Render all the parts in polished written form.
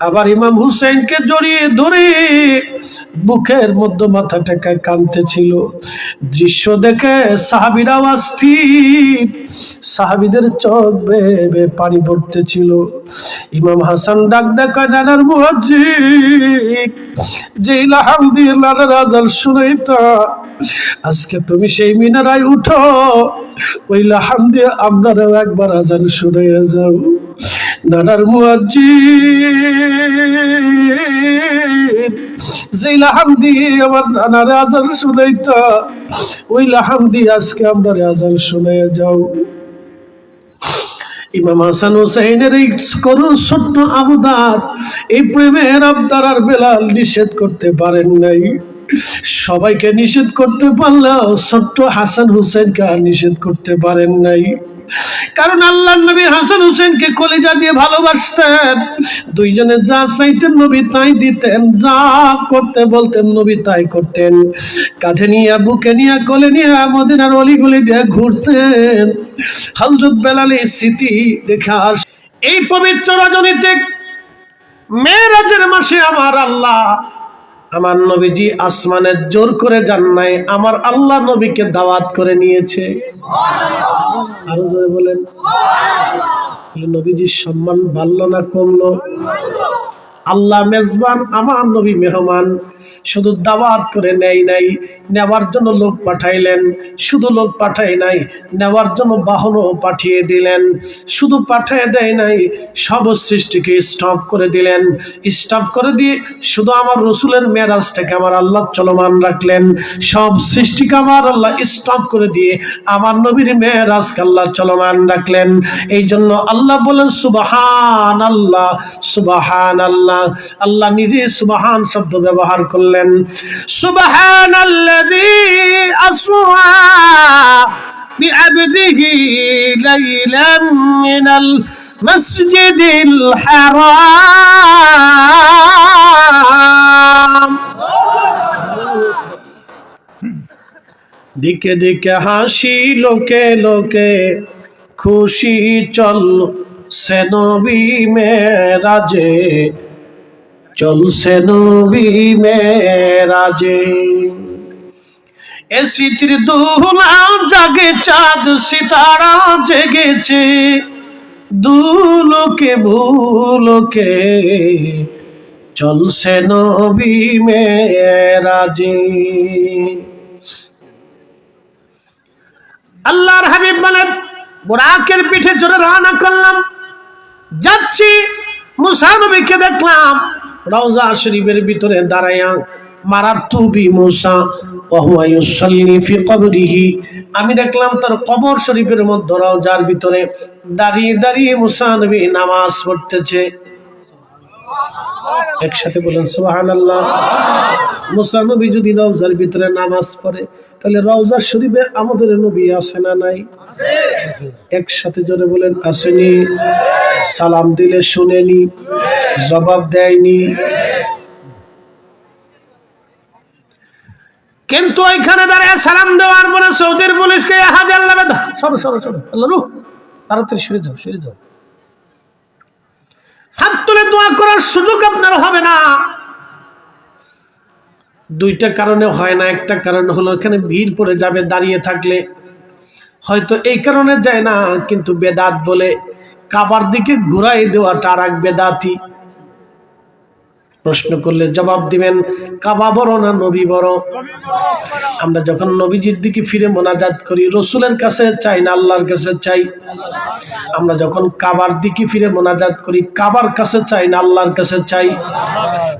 আবার ইমাম হুসেনকে জড়িয়ে ধরে বুকের মধ্যে মাথা টেকে কাঁদতেছিল। দৃশ্য দেখে সাহাবীরাও অস্থির, সাহাবীদের চোখ বেয়ে বেয়ে পানি পড়তেছিল। ইমাম হাসান ডাক দেখা নানার মুয়াজ্জিন, যে ইলাহাম দিয়ে নানার আযান শুনাইতা, আজকে তুমি সেই মিনারায় উঠো, ওই লাহাম দিয়ে আপনারাও একবার আযান শুনাইয়া যাও। নানার মুয়াজ্জিন যে লাহাম দিয়ে আমার নানার আযান শুনাইতা, ওই লাহাম দিয়ে আজকে আপনার আযান শুনাইয়া যাও। ইমাম হাসান হুসাইনের এই করুণ ছোট্ট আবদার, এই প্রেমের আবদার আর বেলাল নিষেধ করতে পারেন নাই। সবাইকে নিষেধ করতে পারলেও ছোট্ট হাসান হুসেনকে আর নিষেধ করতে পারেন নাই। কারণ আল্লাহর নবী হাসান হুসেনকে কলিজা দিয়ে ভালোবাসতেন। দুইজনে যা চাইতেন নবী তাই দিতেন, যা করতে বলতেন নবী তাই করতেন। কাঁধে নিয়ে বুকে নিয়ে কোলে নিয়ে মদিনার অলিগলি দিয়ে ঘুরতেন। হযরত বেলালের স্মৃতি দেখে আর এই পবিত্র রজনীতে মেরাজের মাসে আমার আল্লাহ, আমার নবীজি আসমানে জোর করে যান নাই, আমার আল্লাহ নবীকে দাওয়াত করে নিয়েছে। আরো জোরে বলেন সুবহানাল্লাহ। নবীজির সম্মান বাড়লো না কমলো? আল্লাহ মেজবান, আমার নবী মেহমান। শুধু দাওয়াত করে নেয় নাই, নেওয়ার জন্য লোক পাঠাইলেন। শুধু লোক পাঠাই নাই, নেওয়ার জন্য বাহনও পাঠিয়ে দিলেন। শুধু পাঠিয়ে দেয় নাই, সব সৃষ্টিকে স্টপ করে দিলেন। স্টপ করে দিয়ে শুধু আমার রসুলের মেরাজটাকে আমার আল্লাহ চলমান রাখলেন। সব সৃষ্টিকে আমার আল্লাহ স্টপ করে দিয়ে আমার নবীর মেরাজকে আল্লাহ চলমান রাখলেন। এই জন্য আল্লাহ বলেন সুবহানাল্লাহ, সুবহানাল্লাহ। আল্লাহ নিজে সুবহান শব্দ ব্যবহার করলেন। সুবহানাল্লাযী আসরা বিআবদিহি লাইলাম মিনাল মাসজিদিল হারাম। দিকে দিকে হাসি, লোকে লোকে খুশি, চলছে নবী মেরাজে, চলছে নবী মেরাজে। এ স্মৃতির দোলা জাগে, চাঁদ সিতারা জেগেছে, দুলোকে ভুলোকে চলছে নবী মেরাজে। আল্লাহর হাবিব বলেন, বুরাকের পিঠে চড়ে রওনা করলাম, যাচ্ছি, মুসা নবীকে দেখলাম রওজা শরীফের ভিতরে দাঁড়ায়া। মারারতু বি মুসা ওয়া হুয়া ইউসাল্লি ফি কবরিহি, আমি দেখলাম তার কবর শরীফের মধ্যে রওজার ভিতরে দাঁড়িয়ে দাঁড়িয়ে মুসা নবী নামাজ পড়তেছে। একসাথে বলেন সুবহানাল্লাহ। মুসা নবী যদি রওজার ভিতরে নামাজ পড়ে, তাহলে রওজা শরীফে আমাদের নবী আছে না নাই? একসাথে জোরে বলেন আসেনি? সালাম দিলে শুনেনি, জবাব দেয়নি। কিন্তু ওইখানে দাঁড়িয়ে সালাম দেওয়ার পরে সৌদির পুলিশকে হাজার লাভে সরো সরো সরো, আল্লাহ রুহ, তাড়াতাড়ি সরে যাও, সরে যাও। হাত তুলে দোয়া করার সুযোগ আপনার হবে না। দুইটা কারণে হয় না। একটা কারণ হলো এখানে ভিড় পড়ে যাবে দাঁড়িয়ে থাকলে, হয়তো এই কারণে যায় না। কিন্তু বেদাত বলে কাবার দিকে ঘুরাই দেওয়াটা আর এক বেদাতি। প্রশ্ন করলে জবাব দিবেন, কাবা বড় না নবী বড়? আমরা যখন নবীজির দিকে ফিরে মোনাজাত করি, রসুলের কাছে চাই না আল্লাহর কাছে চাই? আমরা যখন কাবার দিকে ফিরে মোনাজাত করি, কাবার কাছে চাই না আল্লাহর কাছে চাই?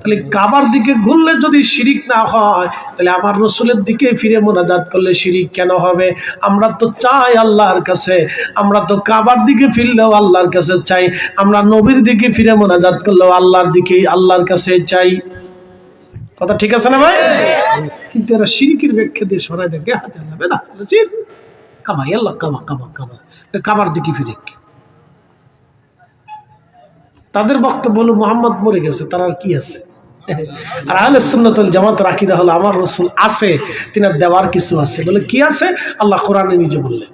তাহলে কাবার দিকে ঘুরলে যদি শিরিক না হয়, তাহলে আমার রসুলের দিকে ফিরে মোনাজাত করলে শিরিক কেন হবে? আমরা তো চাই আল্লাহর কাছে, আমরা তো কাবার দিকে ফিরলেও আল্লাহর কাছে চাই, আমরা নবীর দিকে ফিরে মোনাজাত করলেও আল্লাহর দিকে, আল্লাহর কাছে চাই। কথা ঠিক আছে না ভাই? কিন্তু এরা শিরিকের ব্যাখ্যা দিয়ে সরাই দেয়, কাবা আল্লাহ, কাবা কাবা কাবা, কাবার দিকে ফিরে। তাদের বক্তব্য হলো মুহাম্মদ মরে গেছে, তার আর কি আছে? আর আহলে সুন্নাত ওয়াল জামাতের আকীদা হলো আমার রাসূল আছে, তিনার দেওয়ার কিছু আছে। বলে কি আছে? আল্লাহ কোরআনে নিজে বললেন,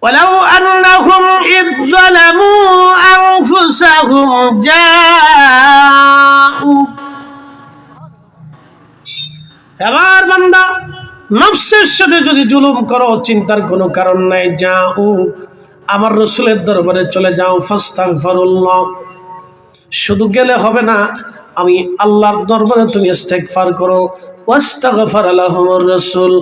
ওয়ালাউ আন্নাহুম ইয যালামু আনফুসাহুম জাউ, আমার বান্দা নফসের সাথে যদি জুলুম করো চিন্তার কোনো কারণ নাই, যাও আমার রাসূলের দরবারে চলে যাও, ফাস্তাগফিরুল্লাহ। শুধু গেলে হবে না, আমি আল্লাহর দরবারে তুমি ইস্তেগফার করো। ওয়াস্তাগফার লাহুমুর রাসূল,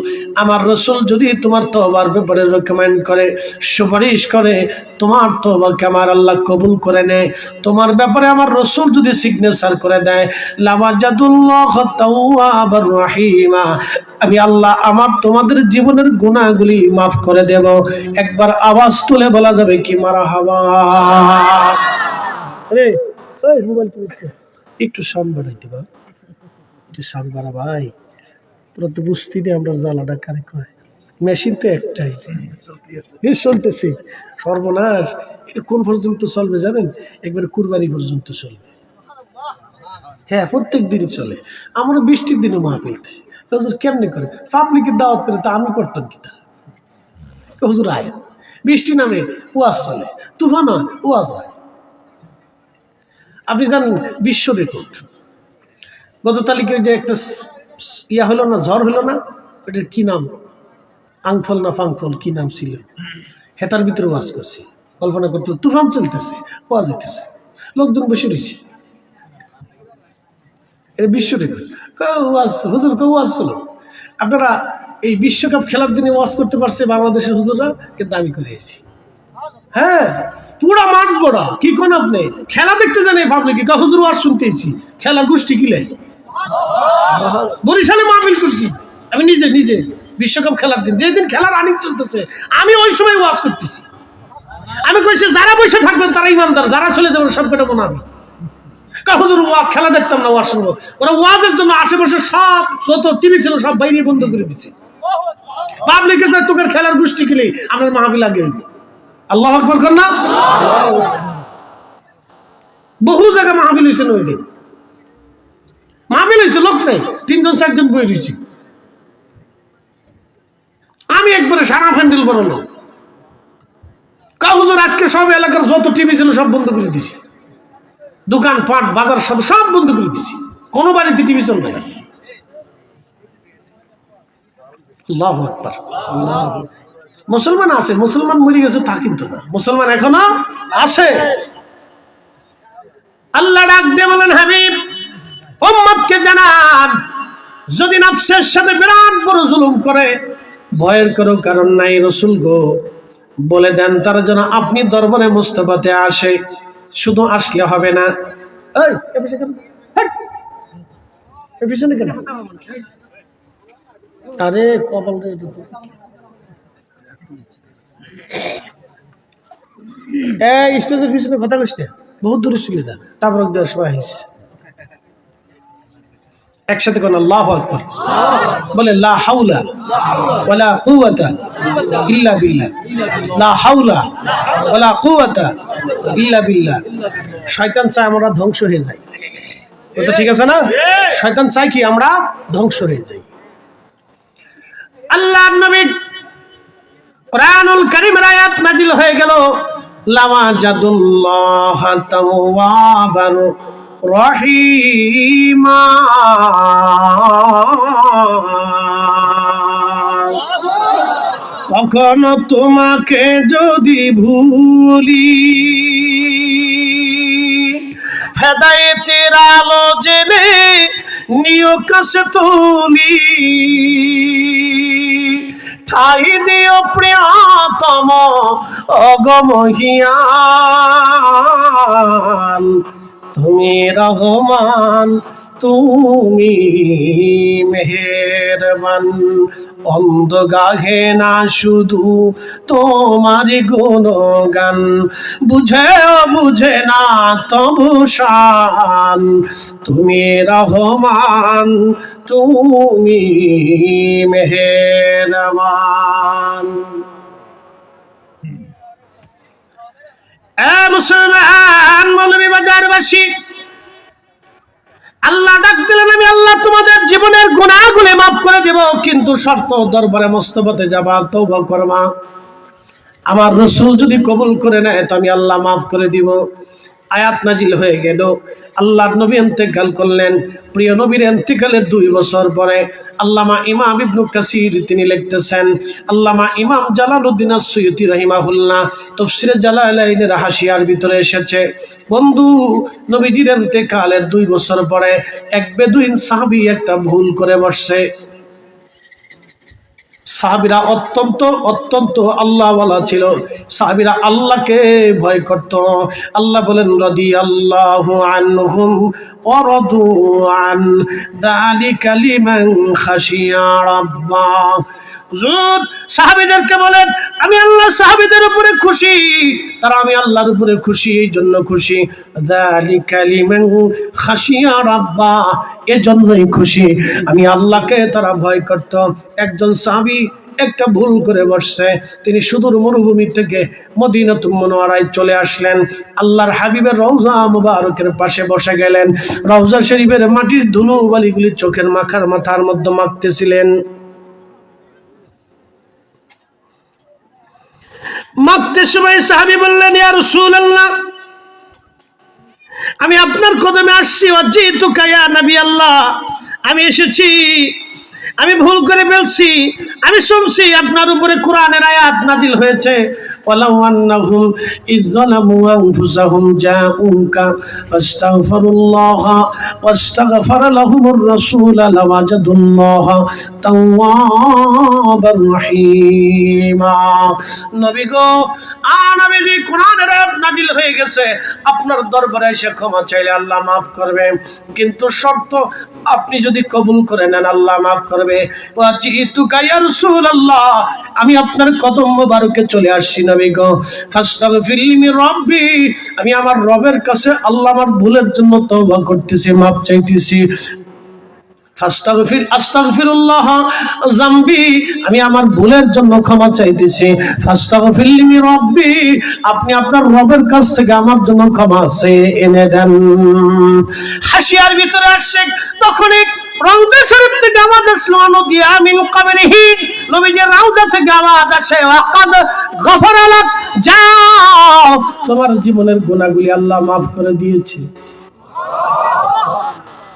আমার রাসূল যদি তোমার তওবার ব্যাপারে রেকমেন্ড করে, সুপারিশ করে, তোমার তওবাকে আমার আল্লাহ কবুল করে নেয়, তোমার ব্যাপারে আমার রাসূল যদি সিগনেচার করে দেয়, লাওয়াজাদুল্লাহ তাওয়াবার রহিমা, আমি আল্লাহ আমার তোমাদের জীবনের গুনাহগুলি মাফ করে দেব। একবার আওয়াজ তুলে বলা যাবে কি মারহাবা। আরে ওই মোবাইল তুমি একটু সাউন্ড বাড়াইতে বা, একটু সাউন্ড বাড়া ভাই, তোরা তো বুঝতি না আমরা জ্বালাটা কারে কয়। মেশিন তো একটাই চলতেছে, সর্বনাশ। এটা কোন পর্যন্ত চলবে জানেন? একবার কুরবানি পর্যন্ত চলবে। হ্যাঁ, প্রত্যেক দিনই চলে। আমরা বৃষ্টির দিনে মাহফিল দেয়, হুজুর কেমনি করে পাবলিকের দাওয়াত করে, তা আমি করতাম কি তা? হুজুর আয়, বৃষ্টি নামে ওয়াজ চলে, তুফান হয় ওয়াজ হয়। আপনি জানেন বিশ্ব রেকর্ড গত তারিখে যে একটা ইয়া হলো না, ঝড় হলো না, ওটার কি নাম, আংফল না ফাংফল কি নাম ছিল, হেতার ভিতরে ওয়াজ করছি, কল্পনা করতে, তুফান চলতেছে, ওয়াজ হইতেছে, লোকজন বসে রয়েছে। এটা বিশ্ব রেকর্ড। ওয়াজ হুজুর কেউ ওয়াজ ছিল। আপনারা এই বিশ্বকাপ খেলার দিনে ওয়াজ করতে পারছে বাংলাদেশের হুজুররা, কিন্তু আমি করে এসেছি। হ্যাঁ, পুরা মাঠ বড়া, কি কোন আপনি খেলা দেখতে জানেন পাবলিক, হুজুর ওয়াজ শুনতেছি, খেলার গোষ্ঠী কিলে বরিশালে মাহফিল করছি আমি নিজে নিজে। বিশ্বকাপ খেলার দিন, যেদিন খেলার আনিক চলতেছে, আমি ওই সময় ওয়াজ করতেছি। আমি কইছি যারা বসে থাকবেন তারা ইমানদার, যারা চলে যাবেন সব কটা বোনা। আমি হুজুর খেলা দেখতাম না, ওয়াজ শুনবো। ওরা ওয়াজের জন্য আশেপাশে সব যত টিভি ছিল সব বাইরে বন্ধ করে দিচ্ছে। পাবলিকে তোকে খেলার গোষ্ঠী কিলে আমার মাহফিল আগে হইব। আল্লাহু আকবার কর না। বহু জায়গায় মাহফিল হয়েছে, ওই দিন মাহফিল হয়েছে, লোক নেই, 3জন 4জন বই রয়েছে। আমি একবারে সারা প্যান্ডেল বড় লোক। হুজুর আজকে সব এলাকার যত টিভি ছিল সব বন্ধ করে দিছি, দোকান পাট বাজার সব সব বন্ধ করে দিছি, কোনো বাড়িতে টিভি চলবে না। আল্লাহু আকবার। মুসলমান আছে, মুসলমান মরে গেছে তা কিন্তু না, মুসলমান এখনো আছে। আল্লাহ ডাক দিয়ে বলেন, হাবিব উম্মতকে জানান, যদি নফসের সাথে বিরাট বড় জুলুম করে, ভয়ের কোনো কারণ নাই, রাসূল গো বলে দেন তারা যেন আপনি দরবারে মুস্তাফাতে আসে। শুধু আসলে হবে না, এই পিছনে কেন? আরে কপাল রে, এই স্টেজের পিছনে কথা কইস না, বহুত দূরে চলে যা, তারপর দেওয়ার সময় আইস। একসাথে কোন আল্লাহু আকবার বলে, লা হাওলা ওয়ালা কুওয়াতা ইল্লা বিল্লাহ, লা হাওলা ওয়ালা কুওয়াতা ইল্লা বিল্লাহ। শয়তান চায় আমরা ধ্বংস হয়ে যাই, এটা ঠিক আছে না? শয়তান চায় কি আমরা ধ্বংস হয়ে যাই। আল্লাহর নবী কুরআনুল কারীমের আয়াত নাযিল হয়ে গেল, লাওয়াজাদুল্লাহ তাওয়াবার রহিমা। কখনো তোমাকে যদি ভুলি, হেদায়েতের আলো জেনে নিও কাছে তুলি, ঠাই দিও প্রিয়তম অগমহিয়ান, তুমি রহমান তুমি মেহেরবান। অন্ধ গাহে না শুধু তোমার গুণগান, বুঝেও বুঝে না তবু শান, তুমি রহমান তুমি মেহেরবান। মুসলমান মৌলভী বাজারবাসী, আল্লাহ ডাক দিলেন, আমি আল্লাহ তোমাদের জীবনের গুনাহগুলি মাফ করে দেব, কিন্তু শর্ত দরবারে মুস্তাফাতে যাবা, তওবা করবা। আমার রসুল যদি কবুল করে নেয় তো আমি আল্লাহ মাফ করে দিব। আয়াত নাজিল হয়ে গেল। আল্লাহর নবী ইন্তেকাল করলেন। প্রিয় নবীর ইন্তেকালের 2 বছর পরে আল্লামা ইমাম ইবনে কাসির তিনি লিখতেছেন, আল্লামা ইমাম জালালউদ্দিন আস-সুয়ুতি রাহিমাহুল্লাহ তাফসীরে জালালাইনের হাসিয়ার ভিতরে এসেছে, বন্ধু নবীজির ইন্তেকালের 2 বছর পরে এক বেদুইন সাহাবী একটা ভুল করে বসছে। সাহাবীরা অত্যন্ত আল্লাহওয়ালা ছিল। সাহাবীরা আল্লাহকে ভয় করত। আল্লাহ বলেন রাদিয়াল্লাহু আনহুম ওয়া রাদু আন যালিকা লিমান খাশিয়া রাব্বা। হুজুর সাহাবীদেরকে বলেন আমি আল্লাহ সাহাবীদের উপরে খুশি, তারা আমি আল্লাহর উপরে খুশি, এই জন্য খুশি। যালিকা লিমান খাশিয়া রাব্বা, এজন্যই খুশি আমি আল্লাহকে তারা ভয় করত। একজন সাহাবী একটা ভুল করে বসছে। তিনি সুদূর মরুভূমি থেকে মদিনাতুল মুনাওয়ারায় চলে আসলেন। আল্লাহর হাবিবের রওজা মুবারকের পাশে বসে গেলেন। রওজা শরীফের মাটির ধুলো বালিগুলি চোখের মাথার মধ্যে মাখতে সময় সাহাবী বললেন ইয়া রাসূলুল্লাহ, আমি আপনার কদমে আসছি, ওয়াজিতুকা ইয়া নবী আল্লাহ, আমি এসেছি, আমি ভুল করে ফেলছি। আমি শুনছি আপনার উপরে কোরআনের আয়াত নাজিল হয়েছে, ওয়ালাউ আন্নাহুম ইয যালামু আনফুসাহুম জাউকা ফাস্তাগফিরুল্লাহ ওয়াস্তাগফারা লাহুমুর রাসূল লাওয়াজাদুল্লাহ তাওয়াবার রহিমা। নবী গো, নবীজি কোরআনের আয়াত নাজিল হয়ে গেছে, আপনার দরবারে এসে ক্ষমা চাইলে আল্লাহ মাফ করবে, কিন্তু শর্ত আপনি যদি কবুল করে নেন আল্লাহ মাফ করবে। ওয়াজিতুকা ইয়া রাসূলুল্লাহ, আমি আপনার কদম মোবারকে চলে আসছি নবী গো। ফাস্তাগফির লি মির রাব্বি, আমি আমার রবের কাছে আল্লাহ আমার ভুলের জন্য তওবা করতেছি, মাফ চাইতেছি। আস্তাগফিরুল্লাহ যামবি, আমি আমার ভুলের জন্য ক্ষমা চাইতেছি। ফাস্তাগফির লি মির রাব্বি, আপনি আপনার রবের কাছ থেকে আমার জন্য ক্ষমা চেয়ে এনে দেন। হাসিয়ার ভিতরে আসছে, তখনই রওজা শরীফ থেকে আওয়াজ আসলো, আনুদিয়া মিন কবরিহি, নবীজির রওজা থেকে আওয়াজ আসে, ওয়াকাদ গফারা লাক, যাও তোমার জীবনের গুনাহগুলি আল্লাহ মাফ করে দিয়েছে।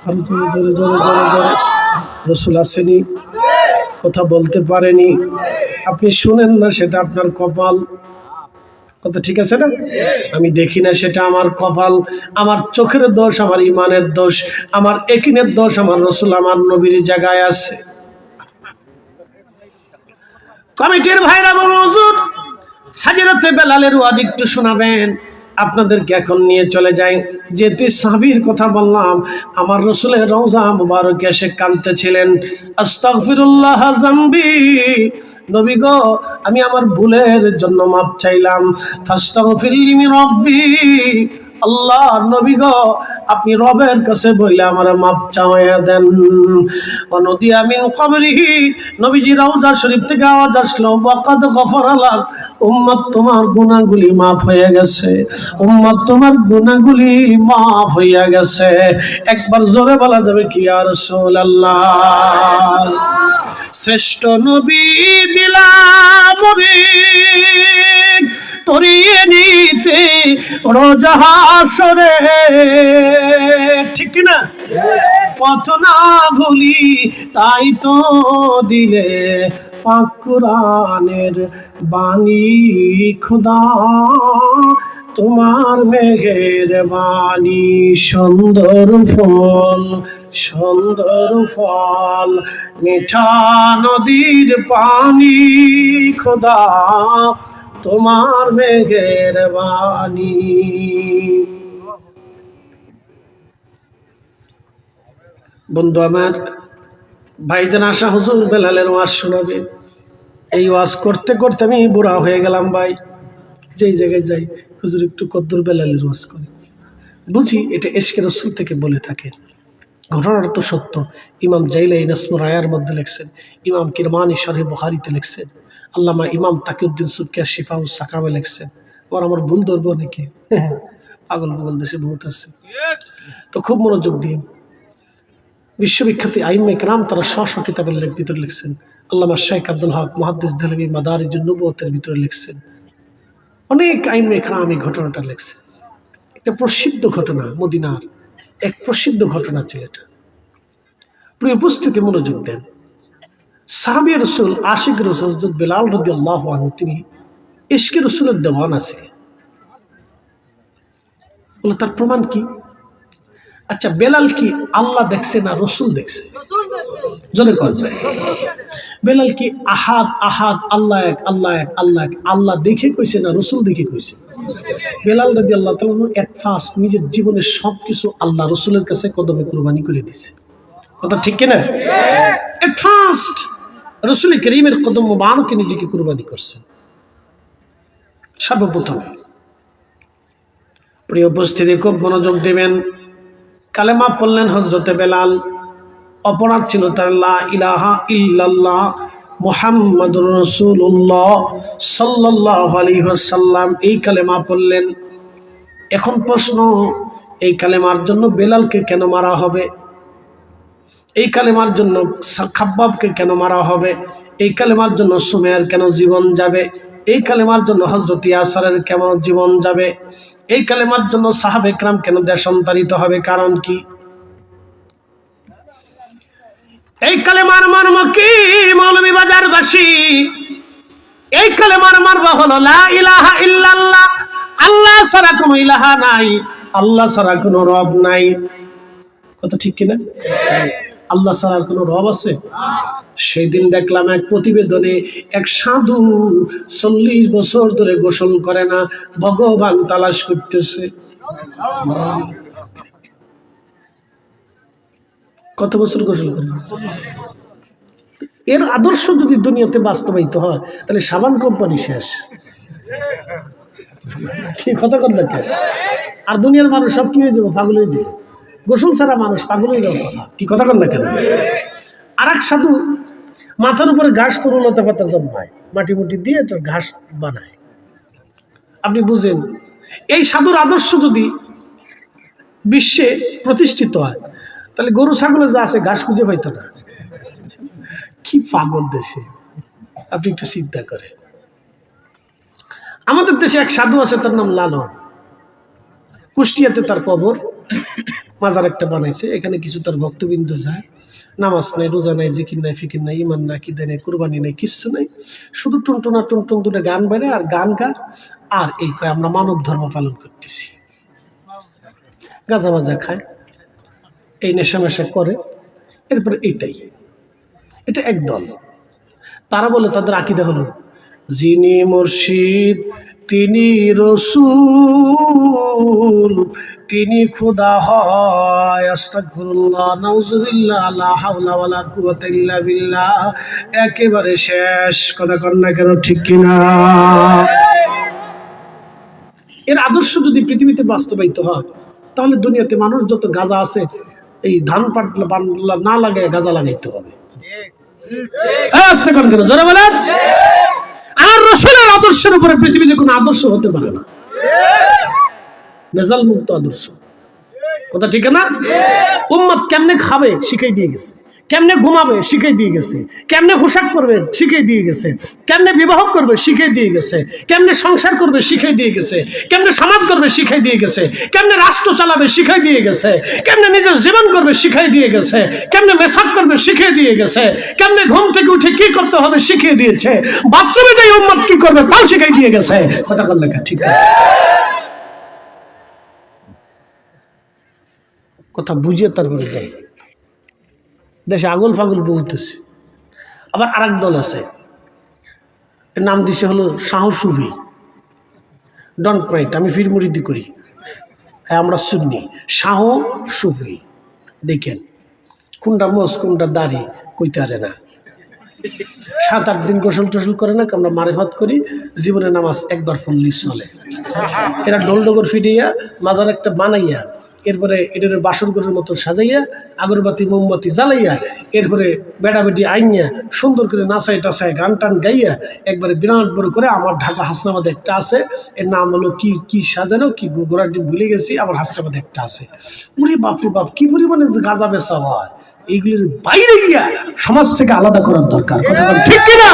আর জোরে জোরে জোরে জোরে জোরে রাসূল আসেনি, কথা বলতে পারেনি, আপনি শুনেন না, সেটা আপনার কপাল। কথা ঠিক আছে না? আমি দেখি না, সেটা আমার কপাল, আমার চোখের দোষ, আমার ইমানের দোষ, আমার ইয়াকিনের দোষ। আমার রাসূল আমার নবীর জায়গায় আছে। কমিটির ভাইরা বলল, হুজুর হযরতে বেলালের ওয়াজ একটু শোনাবেন। আপনাদেরকে এখন নিয়ে চলে যাই। যেহেতু সাহাবীর কথা বললাম, আমার রাসূলের রওজা মুবারকে এসে কাঁদতেছিলেন, আস্তাগফিরুল্লাহ যামবি, নবী গো আমি আমার ভুলের জন্য মাফ চাইলাম। ফাস্তাগফির লি মির রাব্বি, আল্লাহ নবী গো আপনি রবের কাছে বইলে আমার মাপ চাওয়া দেন। অনুদিয়া মিন কবরিহি, নবীজি রওজা শরীফ থেকে আওয়াজ আসলো, ওয়াকাদ গফারা লাক, উম্মত তোমার গুনাহগুলি মাফ হয়ে গেছে, উম্মত তোমার গুনাহগুলি মাফ হয়ে গেছে। একবার জোরে বলা যাবে কি ইয়া রাসূলুল্লাহ। শ্রেষ্ঠ নবী দিলাম তরিয়ে নিতে রোজা হাসরে, ঠিক না? পথ না ভুলি তাই তো দিলে পাক কুরআনের বাণী, খোদা তোমার মেঘের বাণী। সুন্দর ফল মিঠা নদীর পানি, খোদা তোমার মেঘের বাণী। বন্ধু আমার, ভাইজান আশা হুজুর বেলালের ওয়াজ শোনাবে। এই ওয়াজ করতে করতে আমি বুড়া হয়ে গেলাম ভাই। যেই জায়গায় যাই, হুজুর একটু কদ্দুর বেলালের ওয়াজ করে। বুঝি এটা ইশকে রাসূল থেকে বলে থাকে। ঘটনাটা তো সত্য। ইমাম জাইলাই নাসমুর আয়ার মধ্যে লিখছেন, ইমাম কিরমানি শরহে বুখারীতে লিখছেন, আল্লামা ইমাম তাকিউদ্দিন সুবকিয়া শিফাউস সাকামে লিখছেন। আমার ভুল ধরবো নাকি? পাগল পাগল দেশে বহুত আছে, তো খুব মনোযোগ দিন। বিশ্ববিখ্যাত আইম্মায়ে কেরাম তারা স্ব কিতাবের ভিতরে লিখছেন। আল্লামা শাইখ আব্দুল হক মুহাদ্দিস দেহলভী মাদারিজুন নুবুওয়াতের ভিতরে লিখছেন, অনেক আইমে কেরামি ঘটনাটা লেখছে। একটা প্রসিদ্ধ ঘটনা, মদিনার এক প্রসিদ্ধ ঘটনা ছিল এটা। প্রিয় উপস্থিতি, মনোযোগ দেন। সাহাবী রাসূল, আশিক রাসূল হযরত বেলাল রাদিয়াল্লাহু আনহু, তিনি ইশকে রাসূলের দেওয়ানা ছিলেন। বলে তার প্রমাণ কি? আচ্ছা, বেলাল কি আল্লাহ দেখছে না রাসূল দেখছে? জোরে কর। বেলাল কি আহাদ আহাদ, আল্লাহ এক আল্লাহ এক আল্লাহ এক, আল্লাহ দেখে কইছে না রাসূল দেখে কইছে? বেলাল রাদিয়াল্লাহু তাআলা এক ফার্স্ট নিজের জীবনের সবকিছু আল্লাহ রাসূলের কাছে কদমে কুরবানি করে দিয়েছে। কথা ঠিক কিনা? এট ফার্স্ট রাসূল করিমের কদম মুবারকে নিজেকে কুরবানি করছেন সর্বপ্রথমে। প্রিয় উপস্থিতি, খুব মনোযোগ দিবেন। কালেমা পড়লেন হযরতে বেলাল। অপরাধ ছিল তার লা ইলাহা ইল্লাল্লাহ মুহাম্মাদুর রাসূলুল্লাহ সাল্লাল্লাহু আলাইহি ওয়াসাল্লাম, এই কালেমা পড়লেন। এখন প্রশ্ন, এই কালেমার জন্য বেলালকে কেন মারা হবে? এই কালেমার জন্য খাব্বাবকে কেন মারা হবে? এই কালেমার জন্য সুমাইয়ার কেন জীবন যাবে? এই কালেমার জন্য হযরত ইয়াসারের কেন জীবন যাবে? এই কালেমার জন্য সাহাবে কেরাম কেন দেশান্তরিত হবে? কারণ কি? এই কালেমার মর্ম কি মৌলভীবাজারবাসী? এই কালেমার মর্ম হলো লা ইলাহা ইল্লাল্লাহ, আল্লাহ ছাড়া কোনো ইলাহা নাই, আল্লাহ ছাড়া কোনো রব নাই। কথা ঠিক কিনা? আল্লাহ ছাড়া কোনো রব আছে? সেই দিন দেখলাম এক প্রতিবেদনে এক সাধু 40 বছর ধরে গোসল করে না, ভগবান তালাশ করতেছে। কত বছর গোসল করে? এর আদর্শ যদি দুনিয়াতে বাস্তবায়িত হয় তাহলে সাবান কোম্পানি শেষ। কি কথা কর না? আর দুনিয়ার মানুষ সব কি হয়ে যাবে? পাগল হয়ে যাবে। গোসল ছাড়া মানুষ পাগল হয়ে যাওয়ার কথা। কি কথা কর না কেন? আর এক সাধু মাথার উপরে ঘাস তরুলতা পাতা জন্মায়, মাটি মুটি দিয়ে তার ঘাস বানায়। আপনি বুঝেন, এই সাধুর আদর্শ যদি বিশ্বে প্রতিষ্ঠিত হয় তাহলে গরু ছাগলের যা আছে ঘাস খুঁজে পাইতো না। কি পাগল দেশে! আপনি একটু চিন্তা করে। আমাদের দেশে এক সাধু আছে, তার নাম লালন। কুষ্টিয়াতে তার কবর, মাজার একটা বানাইছে। এখানে কিছু তার ভক্তবৃন্দ যায়, নামাজ নাই, রোজা নাই, জিকির নাই, ফিকির নাই, ইমান নাই, কিদা নাই, কুরবানি নাই, কিচ্ছু নাই। শুধু টুনটুনা টুনটুন দুটো গান বেড়ে আর গান গা, আর এই কয় আমরা মানব ধর্ম পালন করতেছি। গাঁজা বাজা খায়, এই নেশা মেশা করে, এরপরে এইটাই। এটা একদল। তারা বলে তাদের আকীদা হলো যিনি মুর্শিদ তিনি রসুল, তিনি খোদা হয়। আস্তাগফিরুল্লাহ, নাউজুবিল্লাহ, লা হাওলা ওয়ালা কুওয়াতা ইল্লা বিল্লাহ। একেবারে শেষ। কথা কর না কেন? ঠিক কিনা? এর আদর্শ যদি পৃথিবীতে বাস্তবায়িত হয় তাহলে দুনিয়াতে মানুষ যত গাঁজা আছে, এই ধান পাট না লাগায় গাঁজা লাগাইতে হবে। জোরে বলেন। আর রাসূলের আদর্শের উপরে পৃথিবীতে কোনো আদর্শ হতে পারে না, ভেজাল মুক্ত আদর্শ। কথা ঠিক না? উম্মত কেমনে খাবে শিখাই দিয়ে গেছে, কেমনে ঘুমাবে শিখাই দিয়ে গেছে, কেমনে পোশাক পরবে শিখাই দিয়ে গেছে, কেমনে বিবাহ করবে শিখাই দিয়ে গেছে, কেমনে সংসার করবে শিখাই দিয়ে গেছে, কেমনে সমাজ করবে শিখাই দিয়ে গেছে, কেমনে রাষ্ট্র চালাবে শিখাই দিয়ে গেছে, কেমনে নিজের জীবন করবে শিখাই দিয়ে গেছে, কেমনে মেসাক করবে শিখাই দিয়ে গেছে, কেমনে ঘুম থেকে উঠে কি করতে হবে শিখিয়ে দিয়েছে, বাথরুমে যাই উম্মত কি করবে তাও শিখাই দিয়ে গেছে। কথা বল লেখা ঠিক আছে? কথা বুঝিয়ে তারপরে যাই। দেশে আগুল ফাগুল বহুত আছে। আবার আর এক দল আছে, এর নাম দিছে হলো শাহ সুফি। ডন্ট মাইট, আমি ফির মুরিদি করি, হ্যাঁ আমরা সুন্নি। শাহ সুফি দেখেন কোনটা মোস কোনটা দাড়ি কইতে পারে না, 7-8 দিন গোসল টোসল করে না, আমরা মারেফত করি, জীবনে নামাজ একবার পড়লি চলে। এরা ঢোল ডগর ফিটিয়া মাজার একটা বানাইয়া, এরপরে এটার বাসরঘরের মতো সাজাইয়া আগরবাতি মোমবাতি জ্বালাইয়া, এরপরে বেড়া বেটি আইনিয়া সুন্দর করে নাচাই টাচায় গান টান গাইয়া একবারে বিরাট বড় করে। আমার ঢাকা হাসনাবাদে একটা আছে, এর নাম হলো কি কি সাজানো কি গোড়ার ডিম ভুলে গেছি, আমার হাসনাবাদে একটা আছে। উনি বাপরে বাপ কি পরিমাণে গাঁজা বেচা হয়, এইগুলির বাইরে গিয়া সমাজ থেকে আলাদা করার দরকার। কথা বল ঠিক কিনা?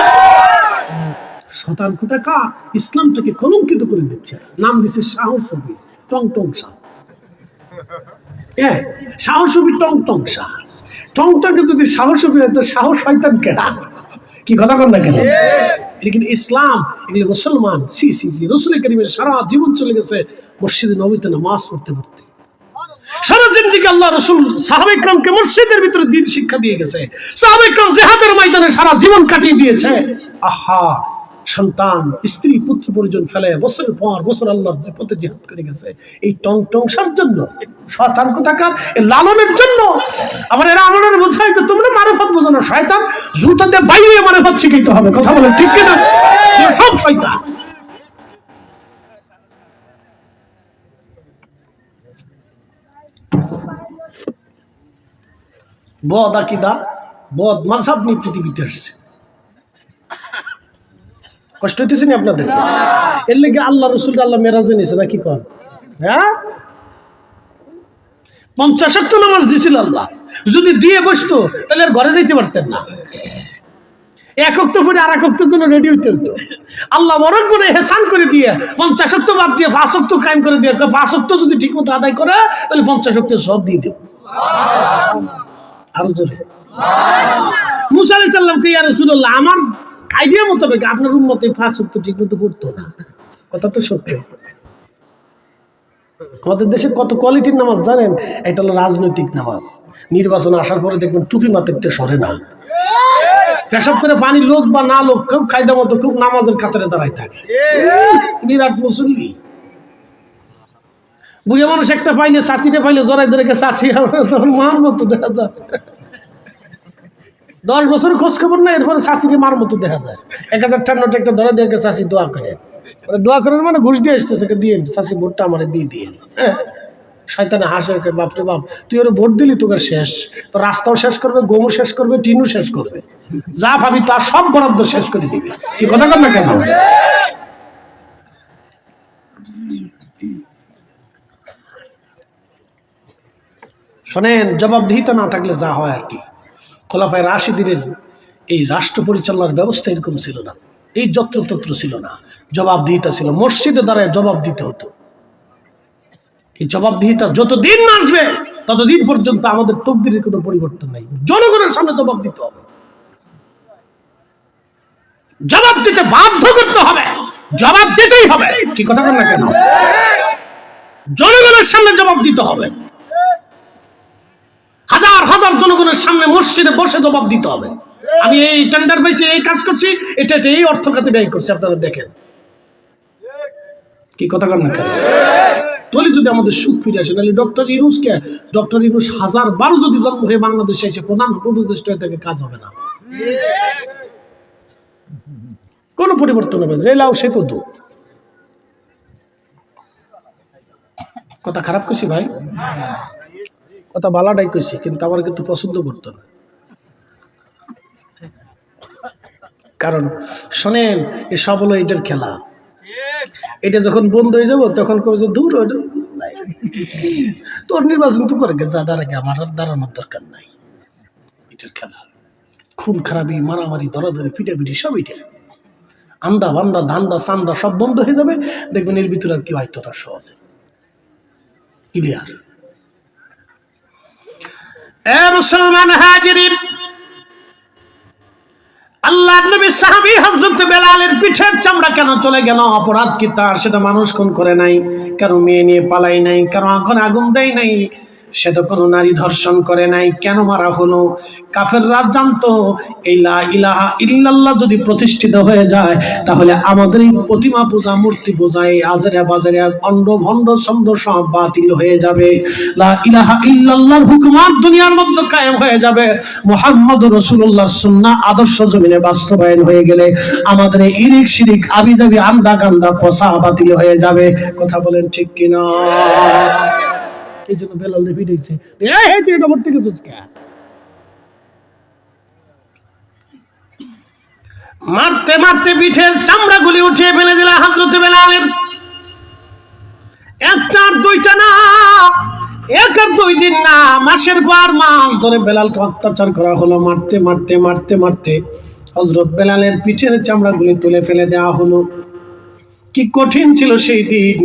শতান কোথাকার ইসলামটাকে কলঙ্কিত করে দিচ্ছে, নাম দিচ্ছে সাহসবী টং টং শাহ। হ্যাঁ, সাহসবী টং টং শাহ। টংটাকে যদি সাহসবী হয় তো সাহস শয়তান কেডা? কি কথা কর না কেন? এটা কিন্তু ইসলাম, এগুলো মুসলমান। সি সি জি, রসুল করিমের সারা জীবন চলে গেছে মসজিদে নবীতে নামাজ পড়তে পড়তে। সারা জিন্দেগি আল্লাহ রসুল সাহাবা ইকরামকে মসজিদের ভিতরে দ্বীন শিক্ষা দিয়ে গেছে। সাহাবা ইকরাম জিহাদের ময়দানে সারা জীবন কাটিয়ে দিয়েছে। আহা, সন্তান স্ত্রী পুত্র পরিজন ফেলে বছরের পর বছর আল্লাহর পথে জিহাদ করে গেছে এই টং টংসার জন্য, শয়তান কোথাকার লালনের জন্য। আবার এরা আমাদের বোঝায় যে তোমরা মারেফত বোঝো না, শয়তান জুতাতে বাইরে মারেফত শিখাইতে হবে। কথা বলেন ঠিক কিনা? সব শয়তান। বদ আকিদা, বদ মাযহাব নিয়ে পৃথিবীতে আসছে। কষ্ট হইতেছে না আপনাদেরকে? এর লেগে আল্লাহ রসুল আল্লাহ মেরাজে নিয়েছে নাকি কন? হ্যাঁ, 50 ওয়াক্ত নামাজ দিছিল আল্লাহ। যদি দিয়ে বসতো তাহলে আর ঘরে যাইতে পারতেন না। এক ওয়াক্ত করে আর এক ওয়াক্তের জন্য রেডি হইতে হতো। আল্লাহ বরং করে হেসান করে দিয়ে 50 ওয়াক্ত বাদ দিয়ে 5 ওয়াক্ত কায়েম করে দিয়ে 5 ওয়াক্ত যদি ঠিক মতো আদায় করে তাহলে 50 ওয়াক্ত সব দিয়ে দেব। আরো জোরে মুসা আলাইহিস সালামকে, ইয়া রাসূলুল্লাহ, আমার আইডিয়া মোতাবেক আপনার উম্মতে 5 ওয়াক্ত ঠিক মতো পড়তো না। কথা তো সত্য। আমাদের দেশে কত কোয়ালিটির নামাজ জানেন? এটা হলো রাজনৈতিক নামাজ। নির্বাচন আসার পরে দেখবেন টুপি মাথাতে সরে না, পেশাব করে পানি লোক বা না লোক খুব কায়দা মতো খুব নামাজের কাতারে দাঁড়ায় থাকে। বিরাট মুসল্লি। বুড়িয়া মানুষ একটা পাইলে চাষিটা পাইলে জড়াই ধরে চাষি তখন মার মতো দেখা যায়। 10 বছর খোঁজ খবর না, এরপরে চাষিকে মার মতো দেখা যায়। 1000 টাকা একটা ধরে দিয়ে চাষি দোয়া করে। দোয়া করার মানে ঘুষ দিয়ে আসতেছে, দিয়ে চাষি ভোটটা আমার দিয়ে শয়তানে হাসে, বাপরে বাপ তুই ওরা ভোট দিলি তোকে শেষ, তো রাস্তাও শেষ করবে, গমও শেষ করবে, টিনও শেষ করবে, যা ভাবি তার সব বরাদ্দ শেষ করে দিবে। কি কথা কর না কেন? শোনেন, জবাবদিহিতা না থাকলে যা হয় আর কি। খোলাফায়ে রাশিদিনের এই রাষ্ট্র পরিচালনার ব্যবস্থা এরকম ছিল না, এই যত্রতত্র ছিল না, জবাবদিহিতা ছিল। মসজিদে দাঁড়ায় জবাব দিতে হতো। এই জবাবদিহিতা যতদিন না আসবে ততদিন পর্যন্ত আমাদের তকদিরের কোনো পরিবর্তন নাই। জনগণের সামনে জবাব দিতে হবে, জবাব দিতে বাধ্য করতে হবে, জবাব দিতেই হবে। কি কথা বল না কেন? জনগণের সামনে জবাব দিতে হবে। হাজার হাজার জনগণের সামনে মসজিদে বসে জবাব দিতে হবে। আমি এই টেন্ডার পাইছি, এই কাজ করছি, এটা এই অর্থ খাতে ব্যয় করছি, আপনারা দেখেন। কি কথা কর না কেন? তাহলে যদি আমাদের সুখ ফিরে আসে। নাহলে ডক্টর ইউনূস 1012 যদি জন্ম হয়ে বাংলাদেশে এসে প্রধান উপদেষ্টা হয়ে থাকে, কাজ হবে না, কোনো পরিবর্তন হবে। যে লাও সে কত কথা খারাপ করছি ভাই, কথা বালাটাই কইছি, কিন্তু আমার কিন্তু পছন্দ করতো না। কারণ শোনেন, এসব হলো এটার খেলা। এটা যখন বন্ধ হয়ে যাবো তখন কবে যে দূর তোর নির্বাচন তো করে যা দাঁড়াকে, আমার আর দাঁড়ানোর দরকার নাই। এটার খেলা, খুন খারাপি, মারামারি, ধরাধরি, পিটাপিটি সব এটা। আন্দা বান্দা ধান্দা চান্দা সব বন্ধ হয়ে যাবে, দেখবেন এর ভিতরে আর কি হয়তো না, সহজে ক্লিয়ার। মুসলমান হাজিরিন, আল্লাহর নবী সাহাবী হযরত বেলালের পিঠের চামড়া কেন চলে গেল? অপরাধ কি তার? সেটা মানুষ খুন করে নাই, কারো মেয়ে নিয়ে পালাই নাই, কারো আগুন দেয় নাই, সে তো কোনো নারী ধর্ষণ করে নাই। কেন মারা হলো? কাফেররা জানতো এই লা ইলাহা ইল্লাল্লাহ যদি প্রতিষ্ঠিত হয়ে যায় তাহলে আমাদের এই প্রতিমা পূজা, মূর্তি পূজা, এই আজেরা বাজারে অন্ড ভণ্ড ছন্দ সব বাতিল হয়ে যাবে। লা ইলাহা ইল্লাল্লাহর হুকুমাত দুনিয়ার মধ্যে কায়েম হয়ে যাবে। মুহাম্মদুর রাসূলুল্লাহর সুন্নাহ আদর্শ জমিনে বাস্তবায়ন হয়ে গেলে আমাদের এই ইরিক শিরিক আবিজাবি আন্দা গান্দা পচা বাতিল হয়ে যাবে। কথা বলেন ঠিক কিনা? এই জন্য বেলাল পিটাইছে, তুই এটা ভর্তি করছিস কে? মারতে মারতে পিঠের চামড়া গুলি উঠিয়ে ফেলে দিলা হযরত বেলালের। একটা আর দুইটা না, 1 আর 2 দিন না, মাসের পর মাস ধরে বেলালকে অত্যাচার করা হলো। মারতে মারতে মারতে মারতে হযরত বেলালের পিঠের চামড়াগুলি তুলে ফেলে দেওয়া হলো। কি কঠিন ছিল সেই দিন।